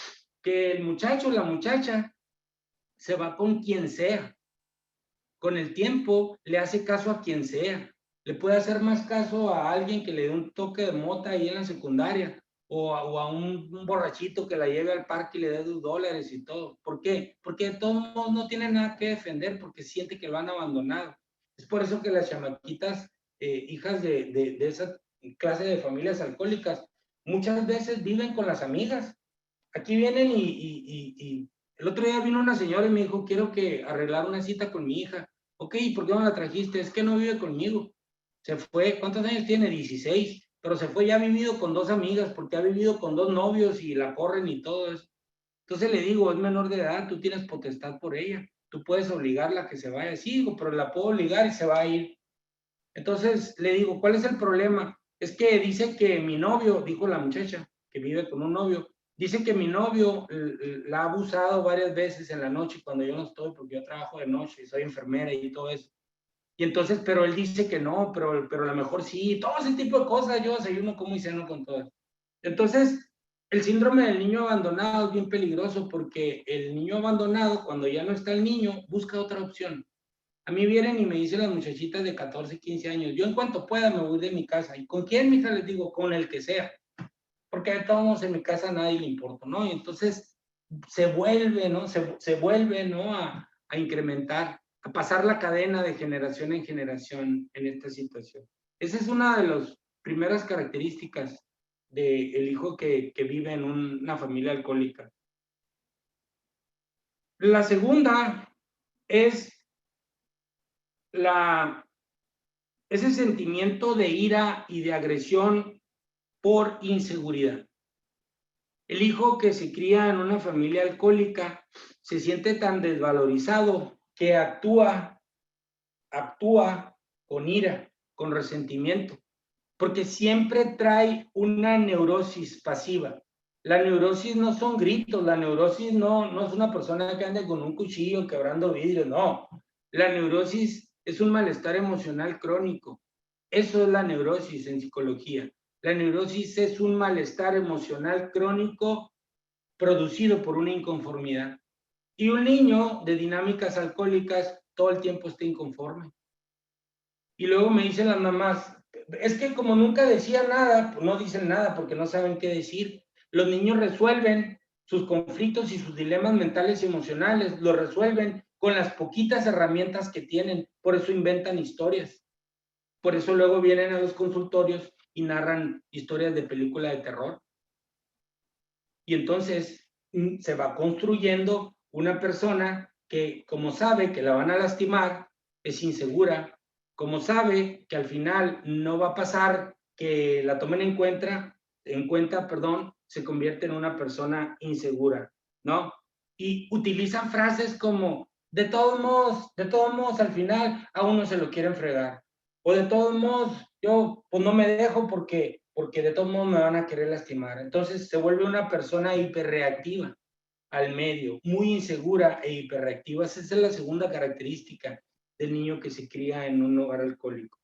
Speaker 1: Que el muchacho o la muchacha se va con quien sea. Con el tiempo le hace caso a quien sea. Le puede hacer más caso a alguien que le dé un toque de mota ahí en la secundaria o a un borrachito que la lleve al parque y le dé $2 y todo. ¿Por qué? Porque de todos modos no tiene nada que defender porque siente que lo han abandonado. Es por eso que las chamaquitas, hijas de esa clase de familias alcohólicas, muchas veces viven con las amigas. Aquí vienen y el otro día vino una señora y me dijo, quiero que arreglar una cita con mi hija. Ok, ¿y por qué no la trajiste? Es que no vive conmigo. Se fue, ¿cuántos años tiene? 16, pero se fue, ya ha vivido con 2 amigas porque ha vivido con 2 novios y la corren y todo eso. Entonces le digo, es menor de edad, tú tienes potestad por ella, tú puedes obligarla a que se vaya. Sí, digo, pero la puedo obligar y se va a ir. Entonces le digo, ¿cuál es el problema? Es que dice que mi novio, dijo la muchacha, que vive con un novio, dice que mi novio la ha abusado varias veces en la noche cuando yo no estoy, porque yo trabajo de noche y soy enfermera y todo eso. Y entonces, pero él dice que no, pero a lo mejor sí, todo ese tipo de cosas, yo desayuno, como y ceno con todo. Entonces, el síndrome del niño abandonado es bien peligroso porque el niño abandonado, cuando ya no está el niño, busca otra opción. A mí vienen y me dicen las muchachitas de 14, 15 años, yo en cuanto pueda me voy de mi casa. ¿Y con quién, mija? Les digo, con el que sea. Porque de todos modos en mi casa a nadie le importa, ¿no? Y entonces se vuelve, ¿no? Se vuelve, ¿no? A incrementar, a pasar la cadena de generación en generación en esta situación. Esa es una de las primeras características del hijo que vive en una familia alcohólica. La segunda es ese sentimiento de ira y de agresión por inseguridad. El hijo que se cría en una familia alcohólica se siente tan desvalorizado que actúa con ira, con resentimiento, porque siempre trae una neurosis pasiva. La neurosis no son gritos, la neurosis no es una persona que ande con un cuchillo quebrando vidrio, no. La neurosis es un malestar emocional crónico. Eso es la neurosis en psicología. La neurosis es un malestar emocional crónico producido por una inconformidad. Y un niño de dinámicas alcohólicas todo el tiempo está inconforme. Y luego me dicen las mamás, es que como nunca decía nada, pues no dicen nada porque no saben qué decir. Los niños resuelven sus conflictos y sus dilemas mentales y emocionales, lo resuelven con las poquitas herramientas que tienen, por eso inventan historias. Por eso luego vienen a los consultorios y narran historias de película de terror. Y entonces se va construyendo una persona que, como sabe que la van a lastimar, es insegura, como sabe que al final no va a pasar que la tomen en cuenta, se convierte en una persona insegura, ¿no? Y utilizan frases como, de todos modos, al final a uno se lo quieren fregar. O de todos modos, yo pues no me dejo porque de todos modos me van a querer lastimar. Entonces se vuelve una persona hiperreactiva al medio, muy insegura e hiperreactiva. Esa es la segunda característica del niño que se cría en un hogar alcohólico.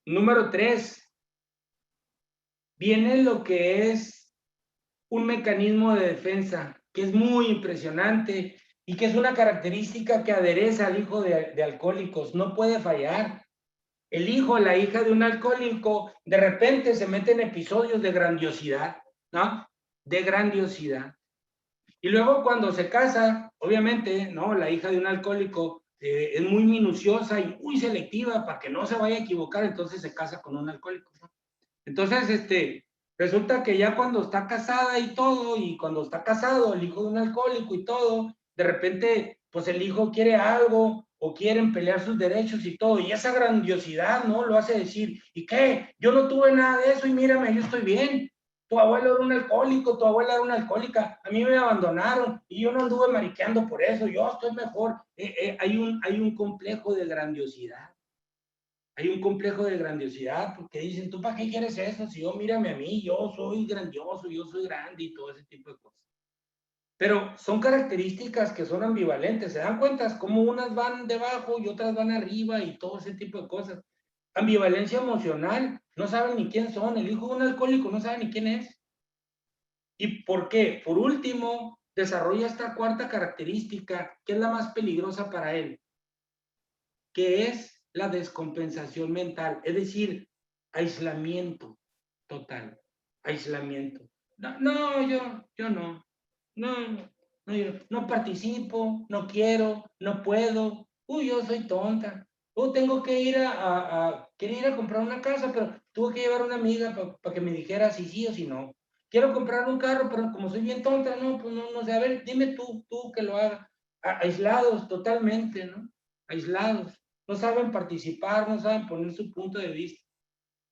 Speaker 1: Número 3, viene lo que es un mecanismo de defensa que es muy impresionante y que es una característica que adereza al hijo de alcohólicos. No puede fallar. El hijo o la hija de un alcohólico de repente se mete en episodios de grandiosidad, ¿no? De grandiosidad. Y luego cuando se casa, obviamente, ¿no? La hija de un alcohólico es muy minuciosa y muy selectiva para que no se vaya a equivocar, entonces se casa con un alcohólico, ¿no? Entonces, resulta que ya cuando está casada y todo, y cuando está casado el hijo de un alcohólico y todo, de repente, pues el hijo quiere algo o quieren pelear sus derechos y todo, y esa grandiosidad, ¿no? Lo hace decir, ¿y qué? Yo no tuve nada de eso y mírame, yo estoy bien. Tu abuelo era un alcohólico, tu abuela era una alcohólica, a mí me abandonaron y yo no anduve mariqueando por eso, yo estoy mejor. Hay un complejo de grandiosidad. Hay un complejo de grandiosidad porque dicen, ¿tú para qué quieres eso? Si yo mírame a mí, yo soy grandioso, yo soy grande y todo ese tipo de cosas. Pero son características que son ambivalentes. ¿Se dan cuenta cómo unas van debajo y otras van arriba y todo ese tipo de cosas? Ambivalencia emocional. No saben ni quién son. El hijo de un alcohólico no sabe ni quién es. ¿Y por qué? Por último, desarrolla esta cuarta característica que es la más peligrosa para él, que es la descompensación mental, es decir, aislamiento total. aislamiento. No, yo no. Yo no participo, no quiero, no puedo. Yo soy tonta. Tengo que ir quería ir a comprar una casa, pero tuve que llevar a una amiga para que me dijera si sí o si no. Quiero comprar un carro, pero como soy bien tonta, no, pues no sé. A ver, dime tú que lo haga. Aislados totalmente, ¿no? Aislados. No saben participar, no saben poner su punto de vista.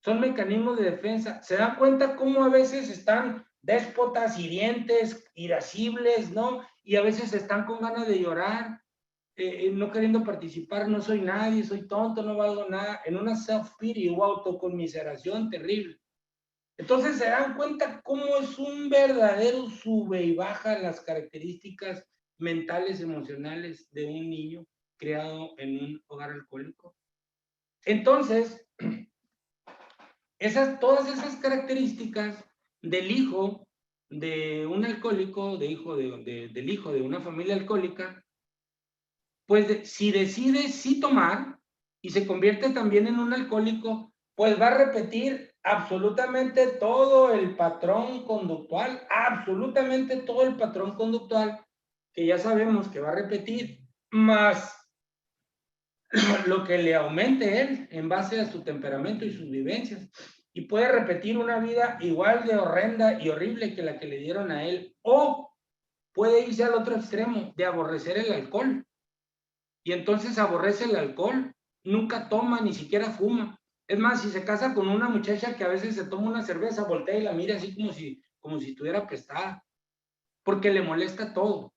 Speaker 1: Son mecanismos de defensa. ¿Se dan cuenta cómo a veces están déspotas, hirientes, irascibles, ¿no? Y a veces están con ganas de llorar, no queriendo participar, no soy nadie, soy tonto, no valgo nada, en una self-pity o autoconmiseración terrible. Entonces se dan cuenta cómo es un verdadero sube y baja en las características mentales, emocionales de un niño criado en un hogar alcohólico. Entonces, todas esas características del hijo de un alcohólico, del hijo de una familia alcohólica, pues si decide sí tomar y se convierte también en un alcohólico, pues va a repetir absolutamente todo el patrón conductual, absolutamente todo el patrón conductual que ya sabemos que va a repetir, más lo que le aumente él en base a su temperamento y sus vivencias. Y puede repetir una vida igual de horrenda y horrible que la que le dieron a él. O puede irse al otro extremo de aborrecer el alcohol. Y entonces aborrece el alcohol. Nunca toma, ni siquiera fuma. Es más, si se casa con una muchacha que a veces se toma una cerveza, voltea y la mira así como si estuviera apestada. Porque le molesta todo.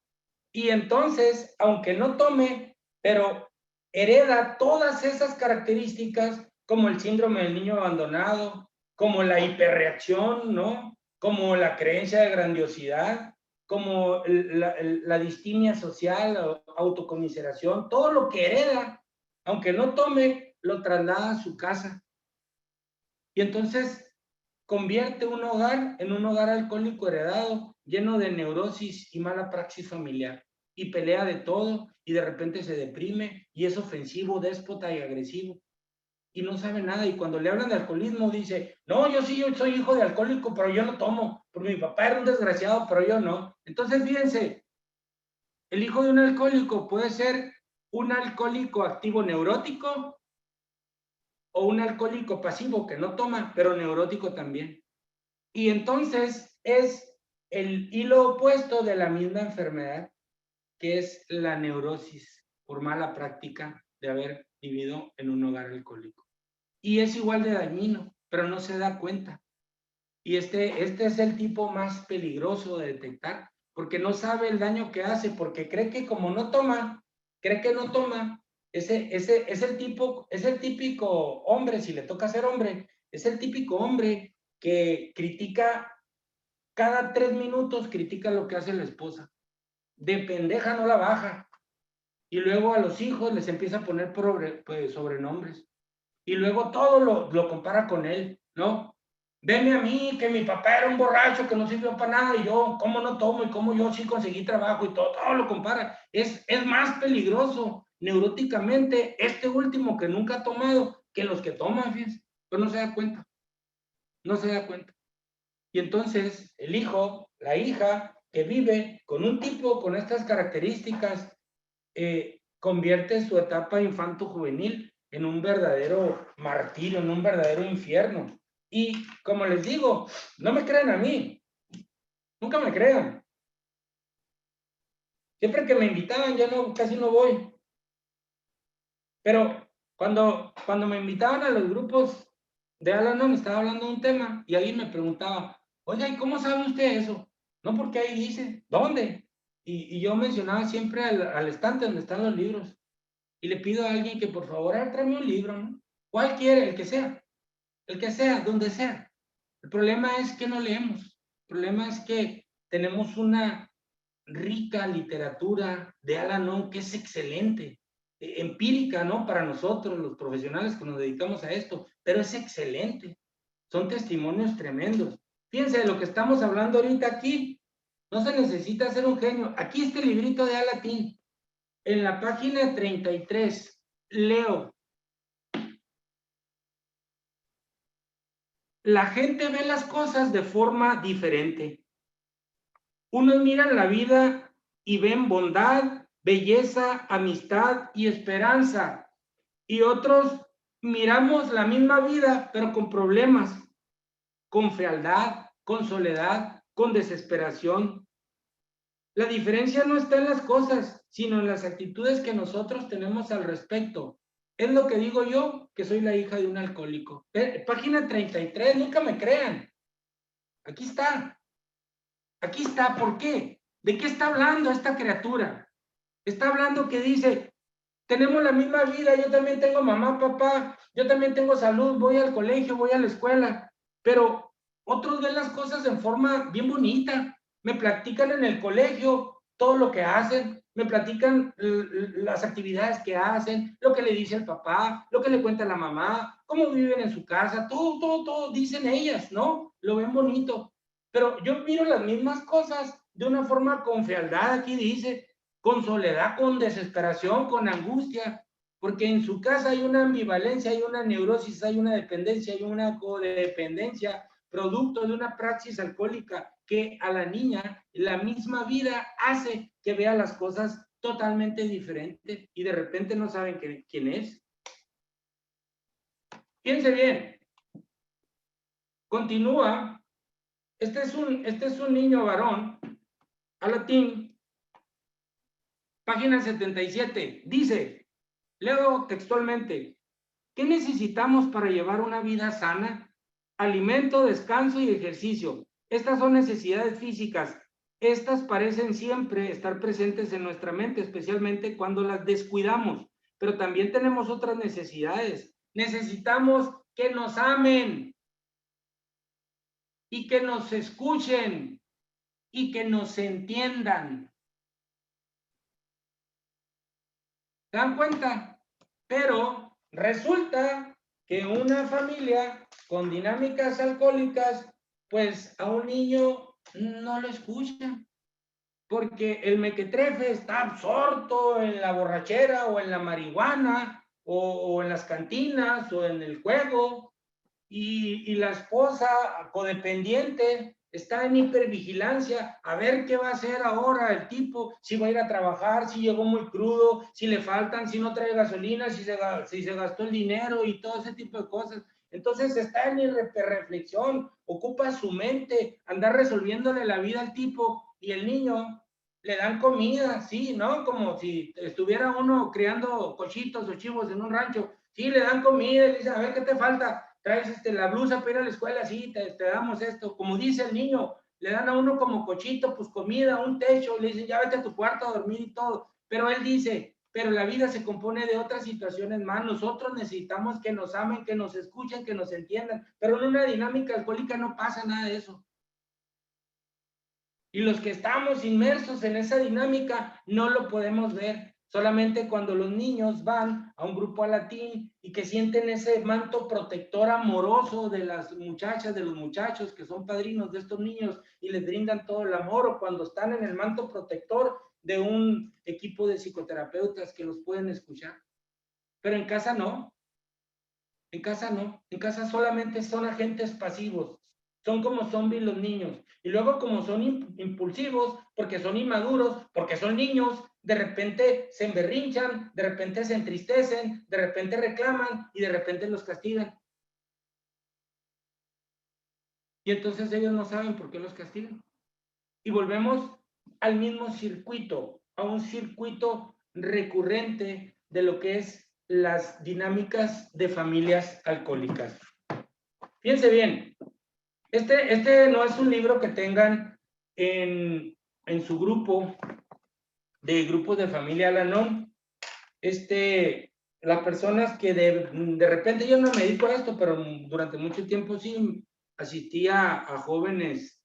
Speaker 1: Y entonces, aunque no tome, pero hereda todas esas características, como el síndrome del niño abandonado, como la hiperreacción, ¿no? Como la creencia de grandiosidad, como la distimia social, autocomiseración, todo lo que hereda, aunque no tome, lo traslada a su casa. Y entonces convierte un hogar en un hogar alcohólico heredado, lleno de neurosis y mala praxis familiar. Y pelea de todo y de repente se deprime y es ofensivo, déspota y agresivo. Y no sabe nada. Y cuando le hablan de alcoholismo dice, no, yo soy hijo de alcohólico, pero yo no tomo. Porque mi papá era un desgraciado, pero yo no. Entonces, fíjense, el hijo de un alcohólico puede ser un alcohólico activo neurótico o un alcohólico pasivo que no toma, pero neurótico también. Y entonces es el hilo opuesto de la misma enfermedad, que es la neurosis por mala práctica de haber vivido en un hogar alcohólico. Y es igual de dañino, pero no se da cuenta. Y este es el tipo más peligroso de detectar, porque no sabe el daño que hace, porque cree que como no toma, cree que no toma, es el típico hombre, si le toca ser hombre, es el típico hombre que critica cada 3 minutos, critica lo que hace la esposa. De pendeja no la baja. Y luego a los hijos les empieza a poner sobrenombres. Y luego todo lo compara con él, ¿no? Veme a mí, que mi papá era un borracho que no sirvió para nada y yo, ¿cómo no tomo? Y cómo yo sí conseguí trabajo y todo lo compara. Es más peligroso neuróticamente este último que nunca ha tomado que los que toman, fíjense. Pero no se da cuenta. No se da cuenta. Y entonces el hijo, la hija que vive con un tipo con estas características, convierte su etapa infanto-juvenil en un verdadero martirio, en un verdadero infierno. Y como les digo, no me crean a mí, nunca me crean. Siempre que me invitaban, ya no, casi no voy. Pero cuando me invitaban a los grupos de Al-Anon, estaba hablando de un tema y alguien me preguntaba, oiga, ¿y cómo sabe usted eso? No, porque ahí dice, ¿dónde? Y yo mencionaba siempre al estante donde están los libros. Y le pido a alguien que por favor, tráeme un libro, ¿no? ¿Cuál quiere? El que sea, donde sea. El problema es que no leemos. El problema es que tenemos una rica literatura de Al-Anon que es excelente, empírica, ¿no? Para nosotros, los profesionales que nos dedicamos a esto, pero es excelente. Son testimonios tremendos. Fíjense de lo que estamos hablando ahorita aquí. No se necesita ser un genio. Aquí este librito de Alatín, en la página 33, leo. la gente ve las cosas de forma diferente. Unos miran la vida y ven bondad, belleza, amistad y esperanza. Y otros miramos la misma vida, pero con problemas, con fealdad, con soledad, con desesperación. La diferencia no está en las cosas, sino en las actitudes que nosotros tenemos al respecto. Es lo que digo yo, que soy la hija de un alcohólico. Página 33, nunca me crean. Aquí está. Aquí está. ¿Por qué? ¿De qué está hablando esta criatura? Está hablando que dice, tenemos la misma vida, yo también tengo mamá, papá, yo también tengo salud, voy al colegio, voy a la escuela, pero otros ven las cosas en forma bien bonita, me platican en el colegio todo lo que hacen, me platican las actividades que hacen, lo que le dice el papá, lo que le cuenta la mamá, cómo viven en su casa, todo dicen ellas, ¿no? Lo ven bonito, pero yo miro las mismas cosas de una forma con fealdad, aquí dice, con soledad, con desesperación, con angustia, porque en su casa hay una ambivalencia, hay una neurosis, hay una dependencia, hay una codependencia, producto de una praxis alcohólica que a la niña la misma vida hace que vea las cosas totalmente diferentes y de repente no saben quién es. Fíjense bien, continúa, este es un niño varón, Alatín, página 77, dice, leo textualmente, ¿qué necesitamos para llevar una vida sana? Alimento, descanso y ejercicio. Estas son necesidades físicas. Estas parecen siempre estar presentes en nuestra mente, especialmente cuando las descuidamos. Pero también tenemos otras necesidades. Necesitamos que nos amen y que nos escuchen y que nos entiendan. ¿Se dan cuenta? Pero resulta que una familia con dinámicas alcohólicas, pues a un niño no lo escucha, porque el mequetrefe está absorto en la borrachera o en la marihuana o en las cantinas o en el juego, y la esposa codependiente está en hipervigilancia a ver qué va a hacer ahora el tipo, si va a ir a trabajar, si llegó muy crudo, si le faltan, si no trae gasolina, si se gastó el dinero y todo ese tipo de cosas. Entonces está en hiperreflexión, ocupa su mente, andar resolviéndole la vida al tipo, y el niño le dan comida, sí, ¿no? Como si estuviera uno criando cochitos o chivos en un rancho, sí, le dan comida y le dicen, a ver, ¿qué te falta? Traes la blusa para ir a la escuela, sí, te damos esto. Como dice el niño, le dan a uno como cochito, pues comida, un techo, le dicen, ya vete a tu cuarto a dormir y todo. Pero él dice, pero la vida se compone de otras situaciones más. Nosotros necesitamos que nos amen, que nos escuchen, que nos entiendan. Pero en una dinámica alcohólica no pasa nada de eso. Y los que estamos inmersos en esa dinámica no lo podemos ver. Solamente cuando los niños van a un grupo alatín y que sienten ese manto protector amoroso de las muchachas, de los muchachos que son padrinos de estos niños y les brindan todo el amor, o cuando están en el manto protector de un equipo de psicoterapeutas que los pueden escuchar. Pero en casa no. En casa no, en casa solamente son agentes pasivos, son como zombies los niños. Y luego como son impulsivos, porque son inmaduros, porque son niños, de repente se emberrinchan, de repente se entristecen, de repente reclaman y de repente los castigan. Y entonces ellos no saben por qué los castigan. Y volvemos al mismo circuito, a un circuito recurrente de lo que es las dinámicas de familias alcohólicas. Fíjense bien, este no es un libro que tengan en su grupo de grupos de familia Al-Anon. Las personas que de repente, yo no me dedico a esto, pero durante mucho tiempo sí asistía a jóvenes,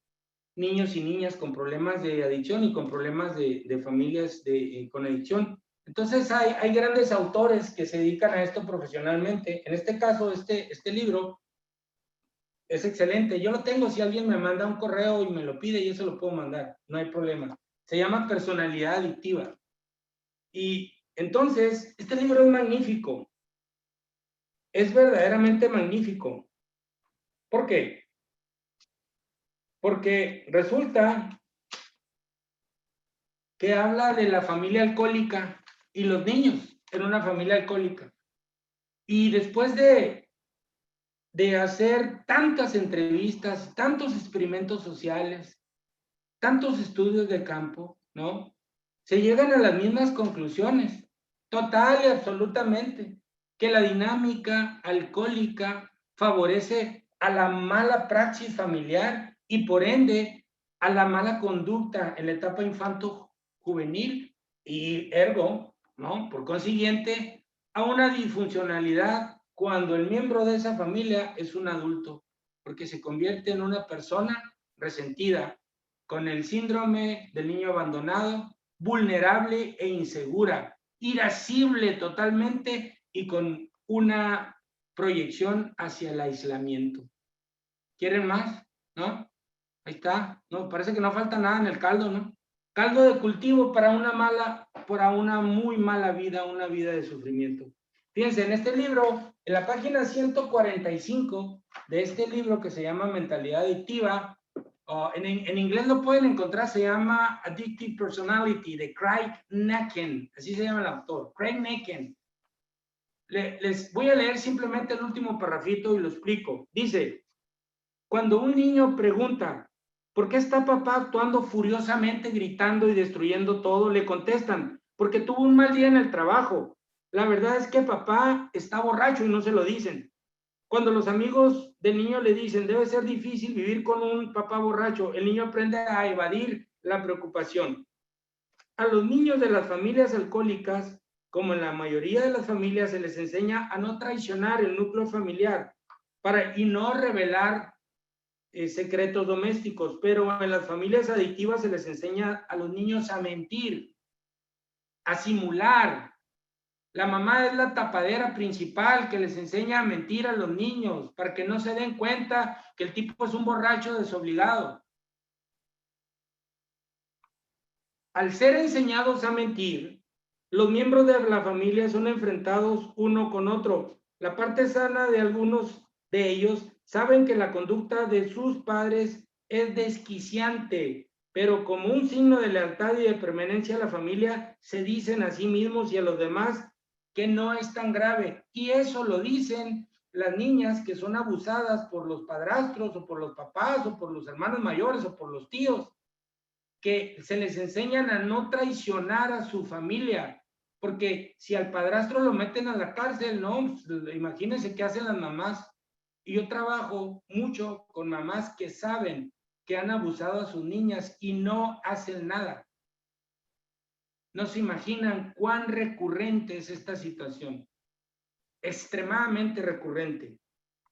Speaker 1: niños y niñas con problemas de adicción y con problemas de familias con adicción. Entonces hay grandes autores que se dedican a esto profesionalmente. En este caso, este libro es excelente. Yo lo tengo, si alguien me manda un correo y me lo pide, yo se lo puedo mandar, no hay problema. Se llama Personalidad Adictiva. Y entonces, este libro es magnífico. Es verdaderamente magnífico. ¿Por qué? Porque resulta que habla de la familia alcohólica y los niños en una familia alcohólica. Y después de hacer tantas entrevistas, tantos experimentos sociales, tantos estudios de campo, ¿no? Se llegan a las mismas conclusiones, total y absolutamente, que la dinámica alcohólica favorece a la mala praxis familiar y por ende a la mala conducta en la etapa infanto-juvenil y ergo, ¿no? Por consiguiente, a una disfuncionalidad cuando el miembro de esa familia es un adulto, porque se convierte en una persona resentida, con el síndrome del niño abandonado, vulnerable e insegura, irascible totalmente y con una proyección hacia el aislamiento. ¿Quieren más? ¿No? Ahí está. No, parece que no falta nada en el caldo, ¿no? Caldo de cultivo para una muy mala vida, una vida de sufrimiento. Fíjense, en este libro, en la página 145 de este libro que se llama Mentalidad Adictiva, en inglés lo pueden encontrar, se llama Addictive Personality, de Craig Necken, así se llama el autor, Craig Necken. Les voy a leer simplemente el último parrafito y lo explico. Dice, cuando un niño pregunta, ¿por qué está papá actuando furiosamente, gritando y destruyendo todo? Le contestan, porque tuvo un mal día en el trabajo. La verdad es que papá está borracho y no se lo dicen. Cuando los amigos del niño le dicen, debe ser difícil vivir con un papá borracho, el niño aprende a evadir la preocupación. A los niños de las familias alcohólicas, como en la mayoría de las familias, se les enseña a no traicionar el núcleo familiar y no revelar secretos domésticos, pero en las familias adictivas se les enseña a los niños a mentir, a simular. La mamá es la tapadera principal que les enseña a mentir a los niños para que no se den cuenta que el tipo es un borracho desobligado. Al ser enseñados a mentir, los miembros de la familia son enfrentados uno con otro. La parte sana de algunos de ellos saben que la conducta de sus padres es desquiciante, pero como un signo de lealtad y de permanencia a la familia, se dicen a sí mismos y a los demás que no es tan grave. Y eso lo dicen las niñas que son abusadas por los padrastros o por los papás o por los hermanos mayores o por los tíos, que se les enseñan a no traicionar a su familia, porque si al padrastro lo meten a la cárcel, no, imagínense qué hacen las mamás. Y yo trabajo mucho con mamás que saben que han abusado a sus niñas y no hacen nada. No se imaginan cuán recurrente es esta situación. Extremadamente recurrente.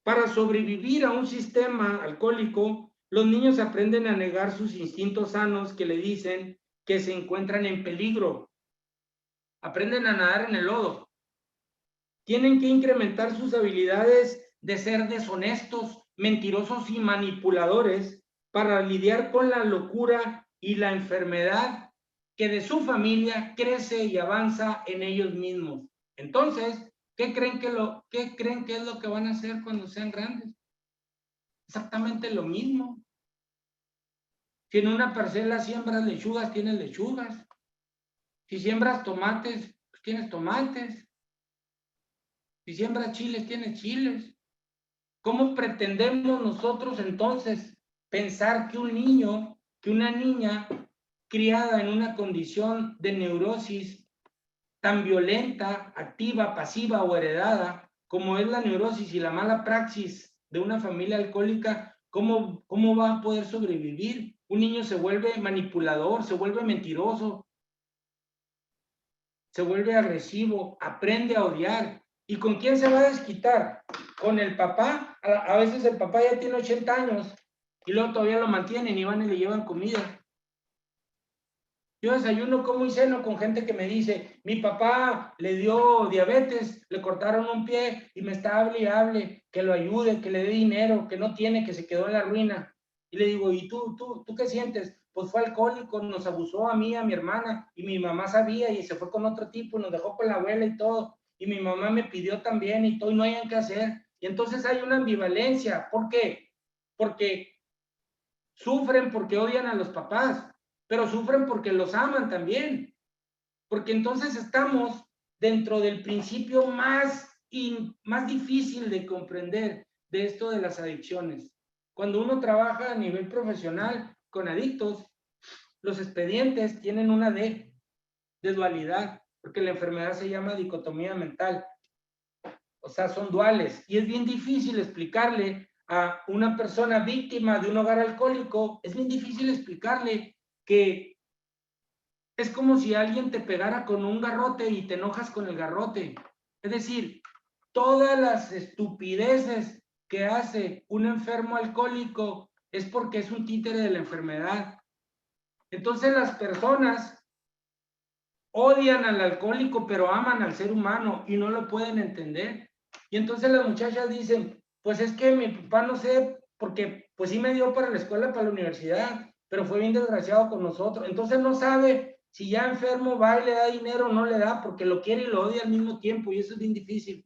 Speaker 1: Para sobrevivir a un sistema alcohólico, los niños aprenden a negar sus instintos sanos que le dicen que se encuentran en peligro. Aprenden a nadar en el lodo. Tienen que incrementar sus habilidades de ser deshonestos, mentirosos y manipuladores para lidiar con la locura y la enfermedad que de su familia crece y avanza en ellos mismos. Entonces, ¿qué creen que es lo que van a hacer cuando sean grandes? Exactamente lo mismo. Si en una parcela siembras lechugas, tienes lechugas. Si siembras tomates, pues tienes tomates. Si siembras chiles, tienes chiles. ¿Cómo pretendemos nosotros entonces pensar que un niño, que una niña criada en una condición de neurosis tan violenta, activa, pasiva o heredada, como es la neurosis y la mala praxis de una familia alcohólica, ¿cómo va a poder sobrevivir? Un niño se vuelve manipulador, se vuelve mentiroso, se vuelve agresivo, aprende a odiar. ¿Y con quién se va a desquitar? Con el papá. A veces el papá ya tiene 80 años y luego todavía lo mantienen y van y le llevan comida. Yo desayuno, como y ceno con gente que me dice, mi papá le dio diabetes, le cortaron un pie y me está hable y hable, que lo ayude, que le dé dinero, que no tiene, que se quedó en la ruina. Y le digo, ¿y tú qué sientes? Pues fue alcohólico, nos abusó a mí, a mi hermana, y mi mamá sabía y se fue con otro tipo, y nos dejó con la abuela y todo, y mi mamá me pidió también y todo, y no hayan qué hacer. Y entonces hay una ambivalencia. ¿Por qué? porque sufren porque odian a los papás, pero sufren porque los aman también. Porque entonces estamos dentro del principio más difícil de comprender de esto de las adicciones. Cuando uno trabaja a nivel profesional con adictos, los expedientes tienen una D de dualidad, porque la enfermedad se llama dicotomía mental. O sea, son duales. Y es bien difícil explicarle a una persona víctima de un hogar alcohólico, es bien difícil explicarle que es como si alguien te pegara con un garrote y te enojas con el garrote. Es decir, todas las estupideces que hace un enfermo alcohólico es porque es un títere de la enfermedad. Entonces las personas odian al alcohólico, pero aman al ser humano y no lo pueden entender. Y entonces las muchachas dicen, pues es que mi papá no sé, porque pues sí me dio para la escuela, para la universidad, pero fue bien desgraciado con nosotros. Entonces no sabe si ya enfermo va y le da dinero o no le da, porque lo quiere y lo odia al mismo tiempo, y eso es bien difícil.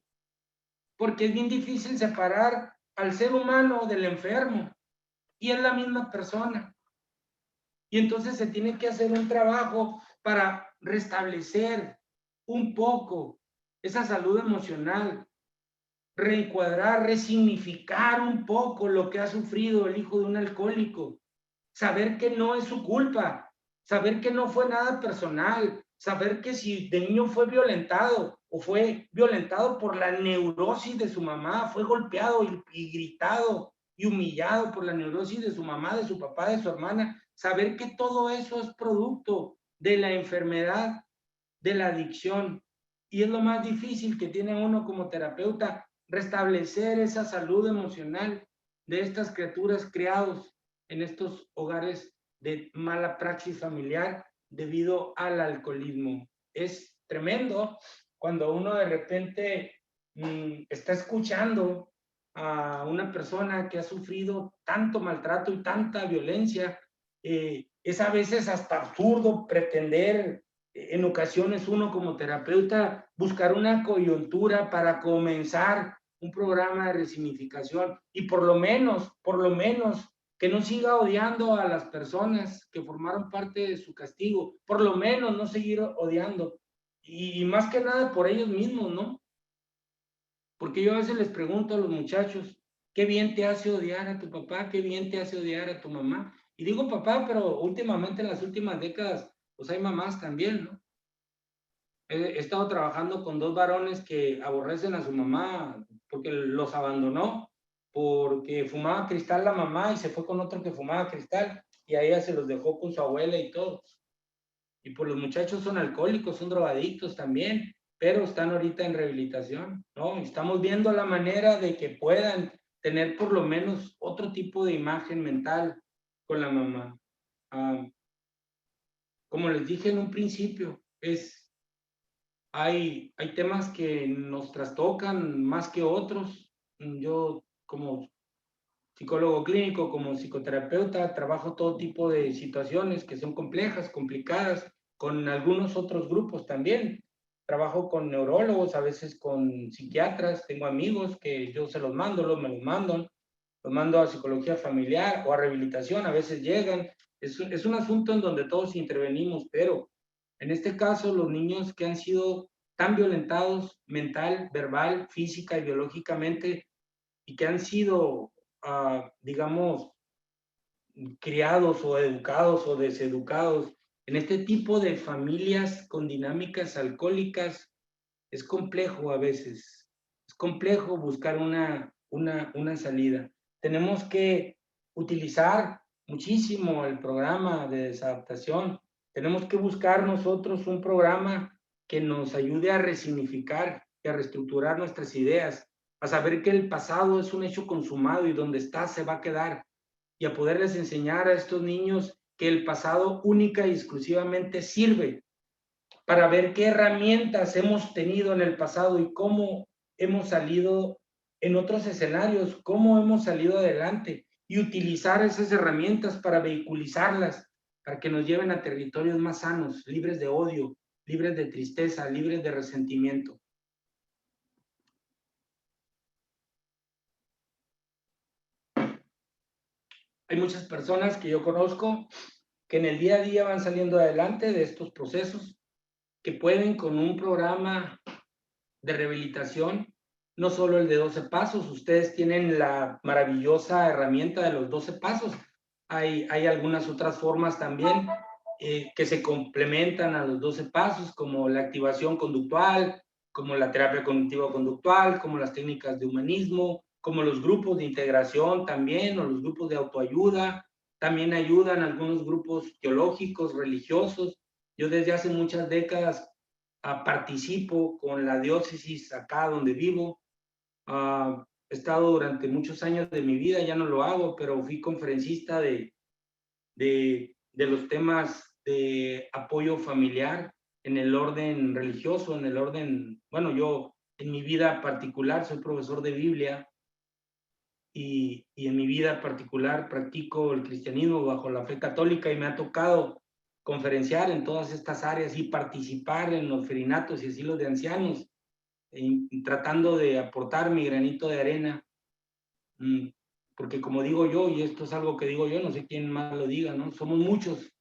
Speaker 1: Porque es bien difícil separar al ser humano del enfermo, y es la misma persona. Y entonces se tiene que hacer un trabajo para restablecer un poco esa salud emocional, reencuadrar, resignificar un poco lo que ha sufrido el hijo de un alcohólico, saber que no es su culpa, saber que no fue nada personal, saber que si de niño fue violentado o fue violentado por la neurosis de su mamá, fue golpeado y gritado y humillado por la neurosis de su mamá, de su papá, de su hermana, saber que todo eso es producto de la enfermedad, de la adicción. Y es lo más difícil que tiene uno como terapeuta, restablecer esa salud emocional de estas criaturas criados en estos hogares de mala praxis familiar debido al alcoholismo. Es tremendo cuando uno de repente está escuchando a una persona que ha sufrido tanto maltrato y tanta violencia. Es a veces hasta absurdo pretender en ocasiones uno como terapeuta buscar una coyuntura para comenzar un programa de resignificación y por lo menos que no siga odiando a las personas que formaron parte de su castigo, por lo menos no seguir odiando y más que nada por ellos mismos, ¿no? Porque yo a veces les pregunto a los muchachos, ¿qué bien te hace odiar a tu papá? ¿Qué bien te hace odiar a tu mamá? Y digo papá, pero últimamente en las últimas décadas, pues hay mamás también, ¿no? He estado trabajando con dos varones que aborrecen a su mamá porque los abandonó, porque fumaba cristal la mamá y se fue con otro que fumaba cristal y a ella se los dejó con su abuela y todo. Y pues los muchachos son alcohólicos, son drogadictos también, pero están ahorita en rehabilitación, ¿no? Estamos viendo la manera de que puedan tener por lo menos otro tipo de imagen mental con la mamá. Como les dije en un principio, hay temas que nos trastocan más que otros. Yo como psicólogo clínico, como psicoterapeuta, trabajo todo tipo de situaciones que son complejas, complicadas, con algunos otros grupos también. Trabajo con neurólogos, a veces con psiquiatras, tengo amigos que yo se los mando, me los mando a psicología familiar o a rehabilitación, a veces llegan. Es un asunto en donde todos intervenimos, pero en este caso los niños que han sido tan violentados mental, verbal, física y biológicamente y que han sido digamos, criados o educados o deseducados en este tipo de familias con dinámicas alcohólicas, es complejo a veces. Es complejo buscar una salida. Tenemos que utilizar muchísimo el programa de desadaptación. Tenemos que buscar nosotros un programa que nos ayude a resignificar y a reestructurar nuestras ideas, a saber que el pasado es un hecho consumado y donde está se va a quedar, y a poderles enseñar a estos niños que el pasado única y exclusivamente sirve para ver qué herramientas hemos tenido en el pasado y cómo hemos salido en otros escenarios, cómo hemos salido adelante y utilizar esas herramientas para vehiculizarlas, para que nos lleven a territorios más sanos, libres de odio, libres de tristeza, libres de resentimiento. Hay muchas personas que yo conozco que en el día a día van saliendo adelante de estos procesos, que pueden con un programa de rehabilitación, no solo el de 12 pasos, ustedes tienen la maravillosa herramienta de los 12 pasos. Hay algunas otras formas también que se complementan a los 12 pasos, como la activación conductual, como la terapia cognitivo-conductual, como las técnicas de humanismo, como los grupos de integración también, o los grupos de autoayuda. También ayudan algunos grupos teológicos, religiosos. Yo desde hace muchas décadas participo con la diócesis acá donde vivo. He estado durante muchos años de mi vida, ya no lo hago, pero fui conferencista de los temas de apoyo familiar en el orden religioso, en el orden, bueno, yo en mi vida particular soy profesor de Biblia y en mi vida particular practico el cristianismo bajo la fe católica y me ha tocado conferenciar en todas estas áreas y participar en los ferinatos y asilos de ancianos, tratando de aportar mi granito de arena, porque como digo yo, y esto es algo que digo yo, no sé quién más lo diga, ¿no? Somos muchos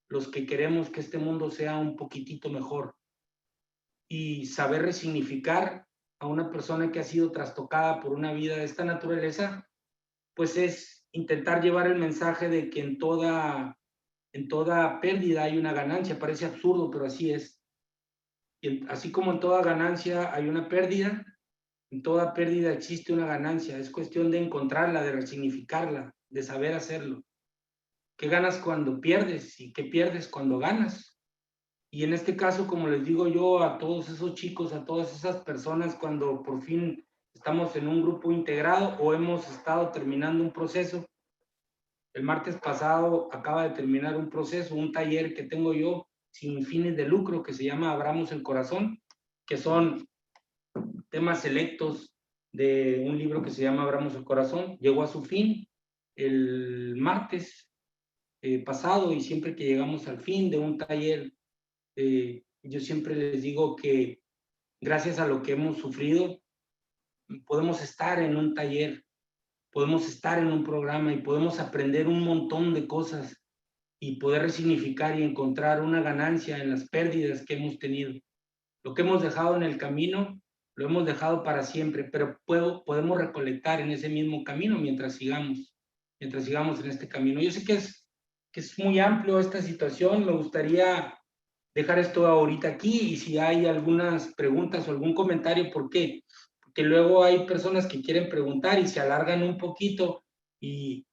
Speaker 1: los que queremos que este mundo sea un poquitito mejor y saber resignificar a una persona que ha sido trastocada por una vida de esta naturaleza, pues es intentar llevar el mensaje de que en toda pérdida hay una ganancia. Parece absurdo, pero así es. Y así como en toda ganancia hay una pérdida, en toda pérdida existe una ganancia. Es cuestión de encontrarla, de resignificarla, de saber hacerlo. ¿Qué ganas cuando pierdes y qué pierdes cuando ganas? Y en este caso, como les digo yo a todos esos chicos, a todas esas personas, cuando por fin estamos en un grupo integrado o hemos estado terminando un proceso, el martes pasado acaba de terminar un proceso, un taller que tengo yo sin fines de lucro que se llama Abramos el Corazón, que son temas selectos de un libro que se llama Abramos el Corazón. Llegó a su fin el martes pasado y siempre que llegamos al fin de un taller, yo siempre les digo que gracias a lo que hemos sufrido, podemos estar en un taller, podemos estar en un programa y podemos aprender un montón de cosas y poder resignificar y encontrar una ganancia en las pérdidas que hemos tenido. Lo que hemos dejado en el camino, lo hemos dejado para siempre, pero podemos recolectar en ese mismo camino mientras sigamos en este camino. Yo sé que es muy amplio esta situación, me gustaría dejar esto ahorita aquí y si hay algunas preguntas o algún comentario, ¿por qué? Porque luego hay personas que quieren preguntar y se alargan un poquito y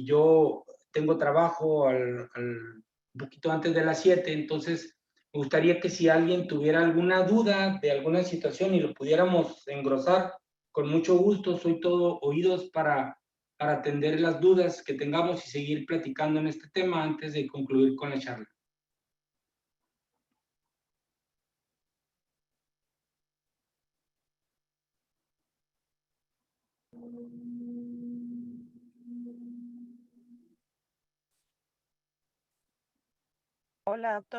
Speaker 1: yo tengo trabajo un poquito antes de las 7, entonces me gustaría que si alguien tuviera alguna duda de alguna situación y lo pudiéramos engrosar, con mucho gusto, soy todo oídos para atender las dudas que tengamos y seguir platicando en este tema antes de concluir con la charla.
Speaker 2: Hola, doctor.